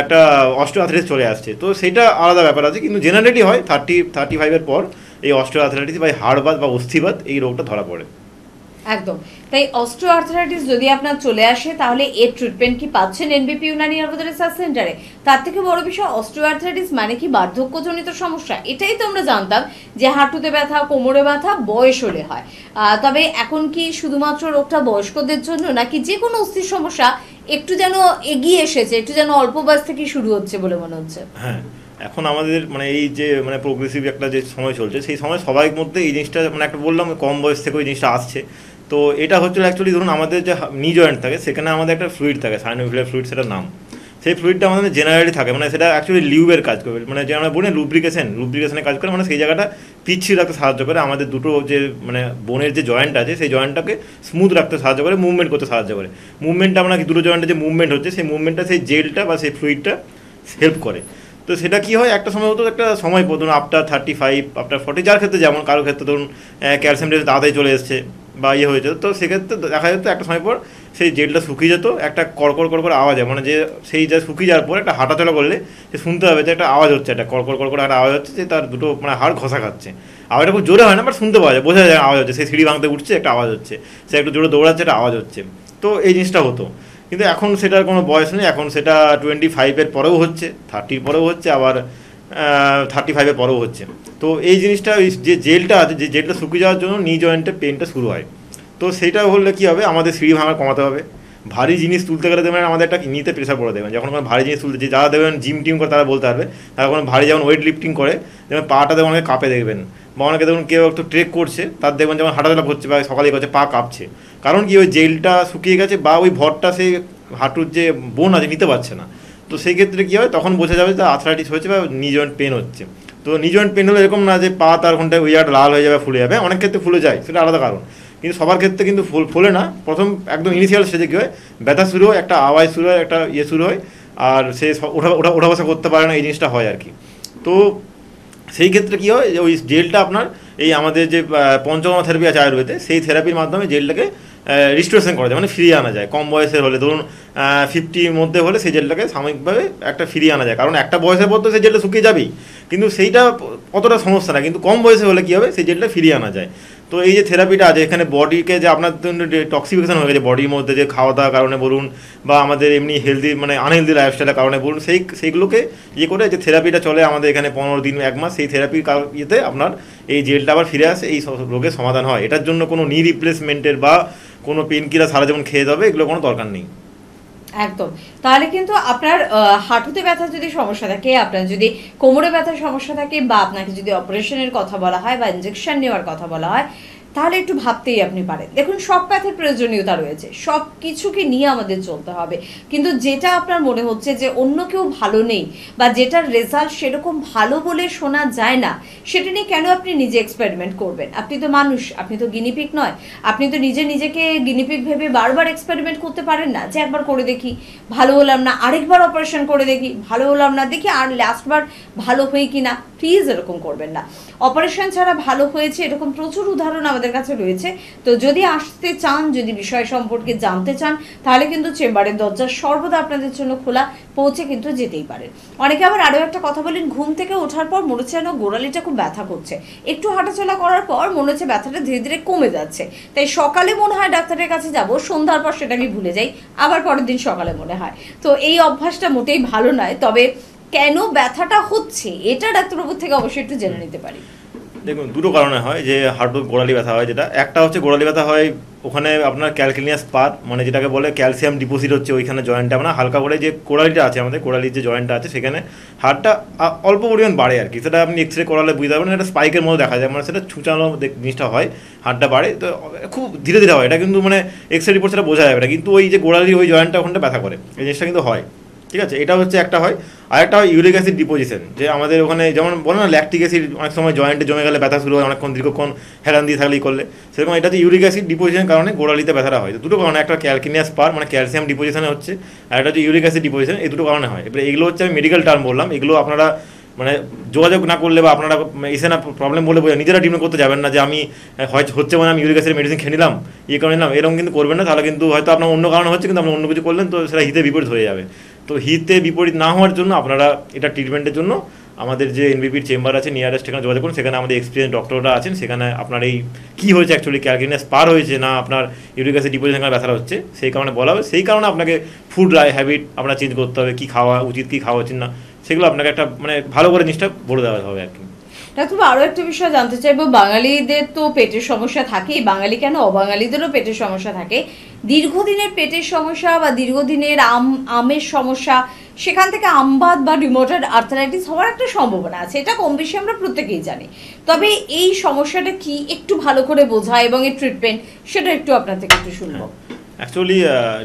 একটা অস্টিও আর্থ্রাইটিস চলে আসছে, তো সেটা আলাদা ব্যাপার আছে। কিন্তু জেনারেলি হয় 35-এর পর এই অস্টিও আর্থ্রাইটিস বা হাড়বাত বা অস্থিবাত এই রোগটা ধরা পড়ে। একদম তাই। অস্টিও আর্থ্রাইটিস যদি আপনার চলে আসে তাহলে এর ট্রিটমেন্ট কি পাচ্ছেন এনবিপি ইউনানি আয়ুর্বেদ রিসার্চ সেন্টারে? তার থেকে বড় বিষয়, অস্টিও আর্থ্রাইটিস মানে কি বার্ধক্যজনিত সমস্যা? এটাই তো আমরা জানতাম যে হাঁটুতে ব্যথা, কোমরে ব্যথা বয়স হলে হয়। তবে এখন কি শুধুমাত্র রোগটা বয়স্কদের জন্য, নাকি যে কোনো অস্থির সমস্যা একটু যেন এগিয়ে এসেছে, একটু যেন অল্প বয়স থেকে শুরু হচ্ছে বলে মনে হচ্ছে? হ্যাঁ, এখন আমাদের মানে এই যে মানে প্রোগ্রেসিভ একটা যে সময় চলছে, সেই সময় সবাই মধ্যে এই জিনিসটা মানে একটা বললাম কম বয়স থেকে ওই জিনিসটা আসছে। তো এটা হচ্ছে অ্যাকচুয়ালি ধরুন আমাদের যে নি জয়েন্ট থাকে সেখানে আমাদের একটা ফ্লুইড থাকে, সাইনোভিয়াল ফ্লুইড সেটার নাম। সেই ফ্লুইডটা আমাদের জেনারেলি থাকে, মানে সেটা অ্যাকচুয়ালি লিউবের কাজ করবে, মানে যে আমরা বলি লুব্রিকেশনের কাজ করে, মানে সেই জায়গাটা পিচ্ছিল রাখতে সাহায্য করে, আমাদের দুটো যে মানে বোনের যে জয়েন্ট আছে সেই জয়েন্টটাকে স্মুথ রাখতে সাহায্য করে, মুভমেন্ট করতে সাহায্য করে। মুভমেন্টটা আমরা দুটো জয়েন্টের যে মুভমেন্ট হচ্ছে সেই মুভমেন্টটা সেই জেলটা বা সেই ফ্লুইডটা হেল্প করে। তো সেটা কী হয়, একটা সময় হতো একটা সময় ধরুন আফটার 35, আফটার 40, যার ক্ষেত্রে যেমন, কারোর ক্ষেত্রে ধরুন ক্যালসিয়াম তাড়াতাড়ি চলে এসছে বা ইয়ে হয়েছে, তো সেক্ষেত্রে দেখা যেত একটা সময় পর সেই জেলটা শুকিয়ে যেত, একটা কড়কড় কড়কড় আওয়াজ হয়, মানে যে সেই যা শুকিয়ে যাওয়ার পর একটা হাঁটাচলা করলে সে শুনতে হবে যে একটা আওয়াজ হচ্ছে, একটা কড়কড় কড়কড় একটা আওয়াজ হচ্ছে, যে তার দুটো মানে হাড় ঘষা খাচ্ছে। আওয়াজটা খুব জোরে হয় না, বাট শুনতে পাওয়া যায়, বোঝা যায় আওয়াজ হচ্ছে, সেই সিঁড়ি ভাঙতে উঠছে একটা আওয়াজ হচ্ছে, সে একটু জোরে দৌড়াচ্ছে একটা আওয়াজ হচ্ছে। তো এই জিনিসটা হতো, কিন্তু এখন সেটার কোনো বয়স নেই, এখন সেটা 25-এর পরেও হচ্ছে, 30-র পরেও হচ্ছে, আবার 35-এর পরেও হচ্ছে। তো এই জিনিসটা যে জেলটা আছে, যে জেলটা শুকিয়ে যাওয়ার জন্য নি জয়েন্টে পেনটা শুরু হয়। তো সেইটা হলে কী হবে, আমাদের সিঁড়ি ভাঙা কমাতে হবে। ভারী জিনিস তুলতে গেলে দেবেন আমাদের একটা নিতে প্রেশার পড়ে দেবেন, যখন কোনো ভারী জিনিস তুলতে, যারা দেবেন জিম টিম করে তারা বলতে পারবে, তারা কোনো ভারী যেমন ওয়েট লিফটিং করে যেমন পাটা দেখবেন অনেকে কাঁপে দেখবেন, বা অনেকে দেখুন কেউ একটু ট্রেক করছে তার দেখবেন যেমন হাঁটাচলা করছে বা সকালে করছে পা কাঁপছে, কারণ কি ওই জেলটা শুকিয়ে গেছে বা ওই ভরটা সেই হাঁটুর যে বোন আছে নিতে পারছে না। তো সেই ক্ষেত্রে কী হয়, তখন বোঝা যাবে যে আর্থ্রাইটিস হয়েছে বা নি জয়েন্ট পেন হচ্ছে। তো নি জয়েন্ট পেন হলে এরকম না যে পা তার ঘন্টায় ওই জায়গাটা লাল হয়ে যাবে, ফুলে যাবে, অনেক ক্ষেত্রে ফুলে যায়, সেটা আলাদা কারণ, কিন্তু সবার ক্ষেত্রে কিন্তু ফোলে না। প্রথম একদম ইনিশিয়াল স্টেজে কী হয়, ব্যথা শুরু হয়, একটা আওয়াজ শুরু হয়, একটা ইয়ে শুরু হয়, আর সে ওঠা বসা করতে পারে না, এই জিনিসটা হয় আর কি। তো সেই ক্ষেত্রে কী হয়, ওই জেলটা আপনার এই আমাদের যে পঞ্চকর্মা থেরাপি আছে আয়ুর্বেদে, সেই থেরাপির মাধ্যমে জেলটাকে রিস্টোরেশন করা যায়, মানে ফিরিয়ে আনা যায়। কম বয়সের হলে ধরুন 50-র মধ্যে হলে সেই জেলটাকে সাময়িকভাবে একটা ফিরিয়ে আনা যায়, কারণ একটা বয়সের পর তো সেই জেলটা শুকিয়ে যাবেই, কিন্তু সেইটা অতটা সমস্যা না, কিন্তু কম বয়সে হলে কী হবে, সেই জেলটা ফিরিয়ে আনা যায়। তো এই যে থেরাপিটা আছে এখানে বডিকে যে আপনার টক্সিফিকেশন হয়ে গেছে বডির মধ্যে, যে খাওয়া দাওয়ার কারণে বলুন বা আমাদের এমনি হেলদি মানে আনহেলদি লাইফস্টাইলের কারণে বলুন, সেইগুলোকে ইয়ে করে যে থেরাপিটা চলে আমাদের এখানে 15 দিন 1 মাস, সেই থেরাপির ইয়েতে আপনার এই জেলটা আবার ফিরে আসে, এই রোগের সমাধান হয়। এটার জন্য কোনো নি রিপ্লেসমেন্টের বা কোনো পেন কিলার সারা যেমন খেয়ে যাবে এগুলো কোনো দরকার নেই। একদম। তাহলে কিন্তু আপনার হাঁটুতে ব্যথার যদি সমস্যা থাকে, আপনার যদি কোমরে ব্যথার সমস্যা থাকে, বা আপনাকে যদি অপারেশনের কথা বলা হয় বা ইনজেকশন নেওয়ার কথা বলা হয়, তাহলে একটু ভাবতেই আপনি পারেন। দেখুন, সব প্যাথের প্রয়োজনীয়তা রয়েছে, সব কিছুকে নিয়ে আমাদের চলতে হবে, কিন্তু যেটা আপনার মনে হচ্ছে যে অন্য কেউ ভালো নেই বা যেটার রেজাল্ট সেরকম ভালো বলে শোনা যায় না, সেটা নিয়ে কেন আপনি নিজে এক্সপেরিমেন্ট করবেন? আপনি তো মানুষ, আপনি তো গিনিপিগ নয়। আপনি তো নিজেকে গিনিপিগ ভেবে বারবার এক্সপেরিমেন্ট করতে পারেন না, যে একবার করে দেখি ভালো হলাম না, আরেকবার অপারেশন করে দেখি ভালো হলাম না, দেখি আর লাস্টবার ভালো হই কিনা। প্লিজ এরকম করবেন না। অপারেশন ছাড়া ভালো হয়েছে এরকম প্রচুর উদাহরণ আমাদের কাছে রয়েছে। তো যদি আসতে চান, যদি বিষয় সম্পর্কে জানতে চান, তাহলে কিন্তু চেম্বারের দরজা সর্বদা আপনাদের জন্য খোলা, পৌঁছে কিন্তু যেতেই পারেন। অনেকে আবার আরও একটা কথা বলেন, ঘুম থেকে ওঠার পর মনে হচ্ছে যেন গোড়ালিটা খুব ব্যথা করছে, একটু হাঁটাচলা করার পর মনে হচ্ছে ব্যথাটা ধীরে ধীরে কমে যাচ্ছে, তাই সকালে মনে হয় ডাক্তারের কাছে যাব, সন্ধ্যার পর সেটা আমি ভুলে যাই, আবার পরের দিন সকালে মনে হয়। তো এই অভ্যাসটা মোটেই ভালো নয়। তবে কেন ব্যথাটা হচ্ছে এটা ডাক্তারবাবুর থেকে অবশ্যই একটু জেনে নিতে পারি। দেখুন দুটো কারণে হয় যে হাঁটু গোড়ালি ব্যথা হয়, যেটা একটা হচ্ছে গোড়ালি ব্যথা হয় ওখানে আপনার ক্যালকিনিয়াস পাত মানে যেটাকে বলে ক্যালসিয়াম ডিপোজিট হচ্ছে ওইখানে জয়েন্টে আপনার হালকা করে যে গোড়ালিটা আছে আমাদের গোড়ালির যে জয়েন্টটা আছে সেখানে হাড়টা অল্প পরিমাণ বাড়ে আর কি, সেটা আপনি এক্সরে করালে বুঝতে পারবেন, এটা স্পাইকের মতো দেখা যায়, মানে সেটা ছুঁচানো জিনিসটা হয়, হাড়টা বাড়ে, তো খুব ধীরে ধীরে হয়, এটা কিন্তু মানে এক্সরে রিপোর্ট সেটা বোঝা যাবে না, কিন্তু ওই যে গোড়ালির ওই জয়েন্টটা ওখানটা ব্যথা করে এই জিনিসটা কিন্তু হয়, ঠিক আছে, এটা হচ্ছে একটা হয়। আরেকটা হয় ইউরিক অ্যাসিড ডিপোজিশন, যে আমাদের ওখানে যেমন বলে না ল্যাকটিক অ্যাসিড অনেক সময় জয়েন্টে জমে গেলে ব্যথা শুরু হয় অনেকক্ষণ দীর্ঘক্ষণ হেলান দিয়ে থাকলেই করলে, সেরকম এটা হচ্ছে ইউরিক অ্যাসিড ডিপোজিশনের কারণে গোড়ালিতে ব্যথাটা হয়। তো দুটো কারণে, একটা ক্যালকিনিয়াস পার মানে ক্যালসিয়াম ডিপোজিশনে হচ্ছে, আর একটা হচ্ছে ইউরিক অ্যাসিড ডিপোজিশন, এই দুটো কারণে হয়। এবার এগুলো হচ্ছে আমি মেডিকেল টার্ম বললাম, এগুলো আপনারা মানে যোগাযোগ না করলে বা আপনারা এসে না প্রবলেম বলে বোঝা নিজেরা ট্রিটমেন্ট করতে যাবেন না, যে আমি হচ্ছে মানে আমি ইউরিক অ্যাসিড মেডিসিন খেয়ে নিলাম করে নিলাম, এরকম কিন্তু করবেন না, তাহলে কিন্তু হয়তো আপনার অন্য কারণে হচ্ছে কিন্তু আপনি অন্য কিছু করলেন, তো সেটা হিতে বিপরীত হয়ে যাবে। তো হিতে বিপরীত না হওয়ার জন্য আপনারা এটা ট্রিটমেন্টের জন্য আমাদের যে এনবিপির চেম্বার আছে নিয়ারেস্ট, সেখানে যোগাযোগ করুন, সেখানে আমাদের এক্সপিরিয়েন্স ডক্টররা আছেন, সেখানে আপনার এই কী হয়েছে অ্যাকচুয়ালি ক্যালকিনিয়াস পার হয়েছে না আপনার ইউরিক অ্যাসিড ডিপোজিশন ব্যথা হচ্ছে সেই কারণে বলা হবে, সেই কারণে আপনাকে ফুড হ্যাবিট আপনার চেঞ্জ করতে হবে, কী খাওয়া উচিত কী খাওয়া উচিত না, সেগুলো আপনাকে একটা মানে ভালো করে জিনিসটা বলে দেওয়া হবে আর কি। ডাক্তারবাবু আরও একটা বিষয় জানতে চাইবো, বাঙালিদের তো পেটের সমস্যা থাকেই, বাঙালি কেন অবাঙালিদেরও পেটের সমস্যা থাকে, দীর্ঘদিনের পেটের সমস্যা বা দীর্ঘদিনের আমের সমস্যা, সেখান থেকে আমবাত বা রিউমাটয়েড আর্থ্রাইটিস হওয়ার একটা সম্ভাবনা আছে, এটা কম বেশি আমরা প্রত্যেকেই জানি। তবে এই সমস্যাটা কি একটু ভালো করে বোঝা এবং এর ট্রিটমেন্ট সেটা একটু আপনার থেকে একটু শুনবো। অ্যাকচুয়ালি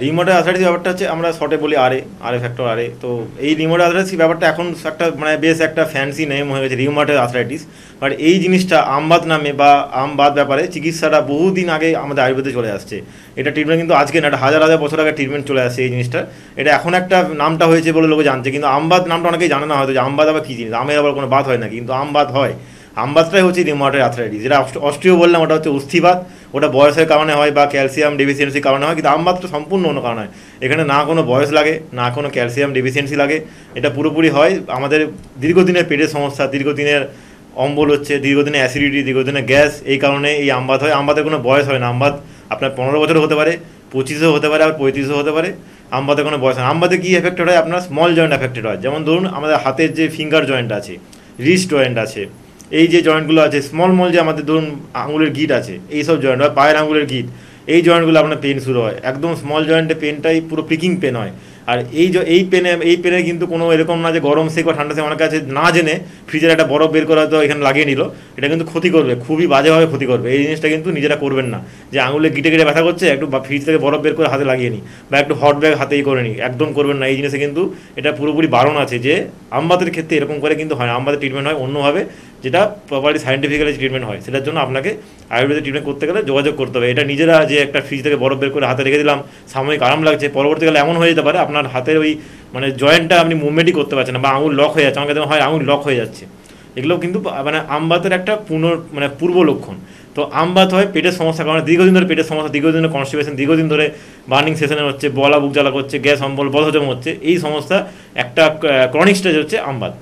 রিউমাটয়েড আর্থ্রাইটিস ব্যাপারটা হচ্ছে আমরা শর্টে বলি আরে ফ্যাক্টর আরে, তো এই রিউমাটয়েড আর্থ্রাইটিস ব্যাপারটা এখন একটা মানে বেশ একটা ফ্যান্সি নেম হয়ে গেছে রিউমাটয়েড আর্থ্রাইটিস, বাট এই জিনিসটা আমবাত নামে বা আমবাত ব্যাপারে চিকিৎসাটা বহুদিন আগে আমাদের আয়ুর্বেদে চলে আসছে, এটা ট্রিটমেন্ট কিন্তু আজকে না, একটা হাজার হাজার বছর আগে ট্রিটমেন্ট চলে আসছে এই জিনিসটা, এটা এখন একটা নামটা হয়েছে বলে লোকে জানছে, কিন্তু আমবাত নামটা অনেকেই জানে না হয়তো, যে আমবাত আবার কী জিনিস, আমের আবার কোনো বাত হয় না, কিন্তু আমবাত হয়, আমবাতটাই হচ্ছে রিউমাটয়েড আর্থ্রাইটিস, যেটা অস্ট্রিও বললাম ওটা হচ্ছে অস্থিবাত, ওটা বয়সের কারণে হয় বা ক্যালসিয়াম ডেফিসিয়েন্সির কারণে হয়, কিন্তু আমবাতটা সম্পূর্ণ অন্য কারণে হয়, এখানে না কোনো বয়স লাগে না কোনো ক্যালসিয়াম ডেফিসিয়েন্সি লাগে, এটা পুরোপুরি হয় আমাদের দীর্ঘদিনের পেটের সমস্যা, দীর্ঘদিনের অম্বল হচ্ছে, দীর্ঘদিনের অ্যাসিডিটি, দীর্ঘদিনের গ্যাস, এই কারণে এই আমবাত হয়। আমবাতের কোনো বয়স হয় না, আমবাত আপনার 15 বছর হতে পারে, 25 হতে পারে, আবার 35 হতে পারে, আমবাতে কোনো বয়স হয়। আমবাতে কী এফেক্টেড হয়, আপনার স্মল জয়েন্ট এফেক্টেড হয়, যেমন ধরুন আমাদের হাতের যে ফিঙ্গার জয়েন্ট আছে, রিস্ট জয়েন্ট আছে, এই যে জয়েন্টগুলো আছে স্মল যে আমাদের ধরুন আঙুলের গিট আছে, এইসব জয়েন্ট হয়, পায়ের আঙুলের গিট, এই জয়েন্টগুলো আপনার পেন শুরু হয়, একদম স্মল জয়েন্টে পেনটাই পুরো প্রিকিং পেন হয়, আর এই পেনে কিন্তু কোনো এরকম না যে গরম সেক বা ঠান্ডা সেক আমার কাছে না জেনে ফ্রিজের একটা বরফ বের করা হয়তো এখানে লাগিয়ে নিল, এটা কিন্তু ক্ষতি করবে, খুবই বাজেভাবে ক্ষতি করবে, এই জিনিসটা কিন্তু নিজেরা করবেন না, যে আঙুলে গিটে গিটে ব্যথা করছে একটু ফ্রিজ থেকে বরফ বের করে হাতে লাগিয়ে নিই বা একটু হট ব্যাগ হাতেই করে নিই, একদম করবেন না, এই জিনিসে কিন্তু এটা পুরোপুরি বারণ আছে, যে আমবাতের ক্ষেত্রে এরকম করে কিন্তু হয়, আমবাতের ট্রিটমেন্ট হয় অন্যভাবে, যেটা প্রপারলি সায়েন্টিফিক্যালি ট্রিটমেন্ট হয়, সেটার জন্য আপনাকে আয়ুর্বেদিক ট্রিটমেন্ট করতে গেলে যোগাযোগ করতে হবে, এটা নিজেরা যে একটা ফ্রিজ থেকে বরফ বের করে হাতে রেখে দিলাম সাময়িক আরাম লাগছে, পরবর্তীকালে এমন হয়ে যেতে পারে আপনার হাতের ওই মানে জয়েন্টটা আপনি মুভমেন্টই করতে পারছেন না, বা আঙুল লক হয়ে যাচ্ছে, আমাকে হয় আঙুল লক হয়ে যাচ্ছে, এগুলো কিন্তু মানে আমবাতের একটা পূর্ব লক্ষণ। তো আমবাত হয় পেটের সমস্যার কারণে, দীর্ঘদিন ধরে পেটের সমস্যা, দীর্ঘদিন ধরে কনস্টিপেশন, দীর্ঘদিন ধরে বার্নিং সেশনে হচ্ছে, বলা বুক জ্বালা করছে, গ্যাস অম্বল বদহজম হচ্ছে, এই সমস্যা একটা ক্রনিক স্টেজ হচ্ছে আমবাত।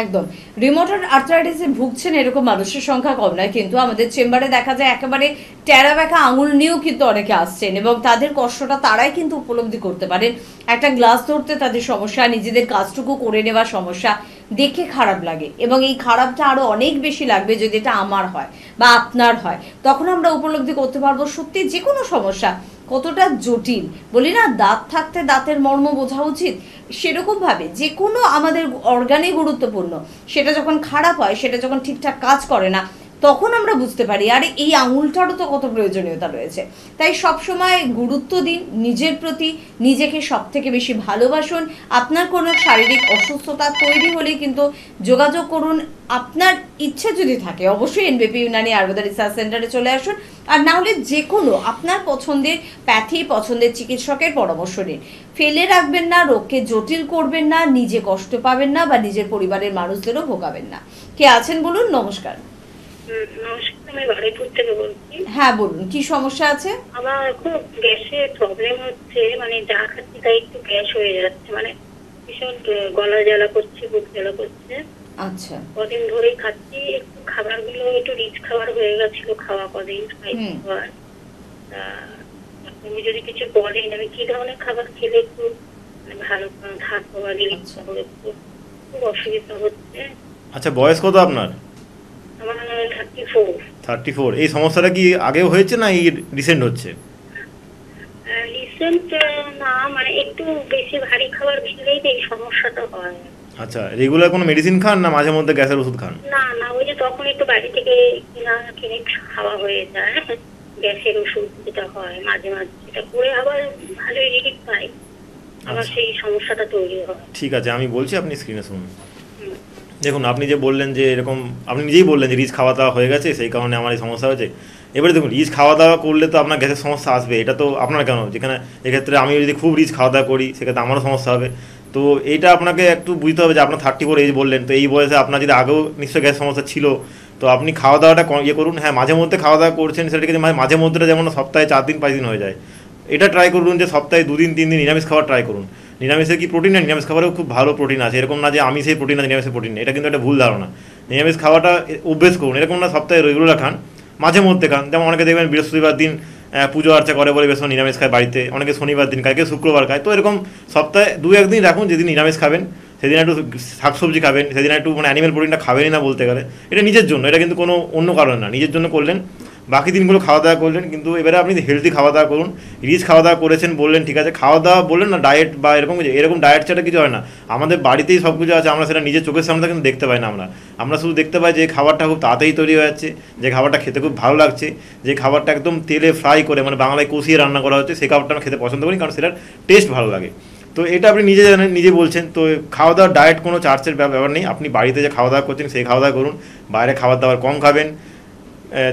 একদম রিউমাটয়েড আর্থ্রাইটিসে ভুগছেন এরকম মানুষের সংখ্যা কম নয়, কিন্তু আমাদের চেম্বারে দেখা যায় একেবারে টেরা ব্যাকা আঙুল নিয়েও কিন্তু অনেকে আসছেন এবং তাদের কষ্টটা তারাই কিন্তু উপলব্ধি করতে পারেন। একটা গ্লাস ধরতে তাদের সমস্যা, নিজেদের কাজটুকু করে নেওয়ার সমস্যা, দেখে খারাপ লাগে এবং এই খারাপটা আরো অনেক বেশি লাগবে যদি এটা আমার হয় বা আপনার হয়, তখন আমরা উপলব্ধি করতে পারবো সত্যি যে কোনো সমস্যা কতটা জটিল। বলি না দাঁত থাকতে দাঁতের মর্ম বোঝা উচিত, সেরকম ভাবে যে কোনো আমাদের অর্গানে গুরুত্বপূর্ণ, সেটা যখন খারাপ হয়, সেটা যখন ঠিকঠাক কাজ করে না, তখন আমরা বুঝতে পারি আরে এই আঙুলটারও তো কত প্রয়োজনীয়তা রয়েছে। তাই সবসময় গুরুত্ব দিন নিজের প্রতি, নিজেকে সব থেকে বেশি ভালোবাসুন। আপনার কোনো শারীরিক অসুস্থতা তৈরি হলে কিন্তু যোগাযোগ করুন, আপনার ইচ্ছে যদি থাকে অবশ্যই এনবিপি ইউনানি আয়ুর্বেদা রিসার্চ সেন্টারে চলে আসুন, আর না হলে যে কোনো আপনার পছন্দের প্যাথি, পছন্দের চিকিৎসকের পরামর্শ নিন। ফেলে রাখবেন না, রোগকে জটিল করবেন না, নিজে কষ্ট পাবেন না বা নিজের পরিবারের মানুষদেরও ভোগাবেন না। কে আছেন বলুন? নমস্কার। নমস্কার, আমি বারুইপুর থেকে বলছি। হ্যাঁ বলুন, কি সমস্যা আছে? আমার খুব গ্যাসের প্রবলেম হচ্ছে, মানে যা খাচ্ছি তাই একটু গ্যাস হয়ে যাচ্ছে, মানে ভীষণ গলা জ্বালা করছে, বুক জ্বালা করছে। আচ্ছা, কদিন ধরেই খাচ্ছি, একটু খাবারগুলো একটু রিচ খাবার হয়ে গেছিল খাওয়া, কদিন স্পাইসি খাবার। আপনি যদি কিছু বলেন আমি কি ধরনের খাবার খেলে একটু ভালো থাকবো বা রিচ খাবো, একটু খুব অসুবিধা হচ্ছে। আচ্ছা, বয়স কত আপনার? আমার 34। 34। এই সমস্যাটা কি আগেও হয়েছে না এই রিসেন্ট হচ্ছে? রিসেন্ট না, মানে একটু বেশি ভারী খাবার খেলেই তো এই সমস্যাটা হয়। আচ্ছা, রেগুলার কোনো মেডিসিন খান না মাঝে মধ্যে গ্যাসের ওষুধ খান? না না, ওই যে তখন একটু বাড়ি থেকে কিনে খাওয়া হয়ে যায়, গ্যাসের ওষুধ যেটা হয় মাঝে মাঝে, সেটা করে আবার ভালোই রিলিফ পাই, আবার আচ্ছা। সেই সমস্যাটা তৈরি হয়। ঠিক আছে, আমি বলছি, আপনি স্ক্রিনে শুনুন। দেখুন, আপনি যে বললেন যে এরকম, আপনি নিজেই বললেন যে রিচ খাওয়া দাওয়া হয়ে গেছে, সেই কারণে আমার এই সমস্যা হয়েছে। এবারে দেখুন, রিচ খাওয়া দাওয়া করলে তো আপনার গ্যাসের সমস্যা আসবে, এটা তো আপনার কেন, যেখানে এক্ষেত্রে আমি যদি খুব রিচ খাওয়া দাওয়া করি সেক্ষেত্রে আমারও সমস্যা হবে। তো এইটা আপনাকে একটু বুঝতে হবে যে আপনার 34 এজ বললেন, তো এই বয়সে আপনার যদি আগেও নিশ্চয়ই গ্যাস সমস্যা ছিল, তো আপনি খাওয়া দাওয়াটা ইয়ে করুন। হ্যাঁ, মাঝে মধ্যে খাওয়া দাওয়া করছেন, সেটাকে যে মাঝে মধ্যেটা যেমন সপ্তাহে 4 দিন 5 দিন হয়ে যায়, এটা ট্রাই করুন যে সপ্তাহে 2 দিন 3 দিন নিরামিষ খাবার ট্রাই করুন। নিরামিষে কি প্রোটিন নেই? নিরামিষ খাবারেও খুব ভালো প্রোটিন আছে। এরকম না যে আমিষে প্রোটিন আছে নিরামিষে প্রোটিন নেই, এটা কিন্তু একটা ভুল ধারণা। নিরামিষ খাওয়াটা অভ্যেস করুন, এরকম না সপ্তাহে রেগুলার খান, মাঝে মধ্যে খান। যেমন অনেকে দেখবেন বৃহস্পতিবার দিন পুজো আর্চা করে বলে বেশ নিরামিষ খায় বাড়িতে, অনেকে শনিবার দিন খায়, কেউ শুক্রবার খায়। তো এরকম সপ্তাহে 2-1 দিন রাখুন, যেদিন নিরামিষ খাবেন সেদিন একটু শাকসবজি খাবেন, সেদিন একটু মানে অ্যানিমেল প্রোটিনটা খাবেনই না বলতে গেলে। এটা নিজের জন্য, এটা কিন্তু কোনো অন্য কারণে না, নিজের জন্য করলেন। বাকি দিনগুলো খাওয়া দাওয়া করলেন, কিন্তু এবারে আপনি হেলদি খাওয়া দাওয়া করুন। রিচ খাওয়া দাওয়া করেছেন বললেন, ঠিক আছে, খাওয়া দাওয়া বললেন না, ডায়েট বা এরকম ডায়েট ছাড়া কিছু হয় না। আমাদের বাড়িতেই সব কিছু আছে, আমরা সেটা নিজের চোখের সামনে কিন্তু দেখতে পাই না। আমরা শুধু দেখতে পাই যে খাবারটা খুব তাড়াতাড়ি তৈরি হয়ে যাচ্ছে, যে খাবারটা খেতে খুব ভালো লাগছে, যে খাবারটা একদম তেলে ফ্রাই করে মানে বাংলায় কষিয়ে রান্না করা হচ্ছে, সেই খাবারটা আমরা খেতে পছন্দ করি, কারণ সেটার টেস্ট ভালো লাগে। তো এটা আপনি নিজে জানেন, নিজে বলছেন। তো খাওয়া দাওয়ার ডায়েট কোনো চার্জের ব্যাপার নেই, আপনি বাড়িতে যে খাওয়া দাওয়া করছেন সেই খাওয়া দাওয়া করুন। বাইরে খাবার দাবার কম খাবেন,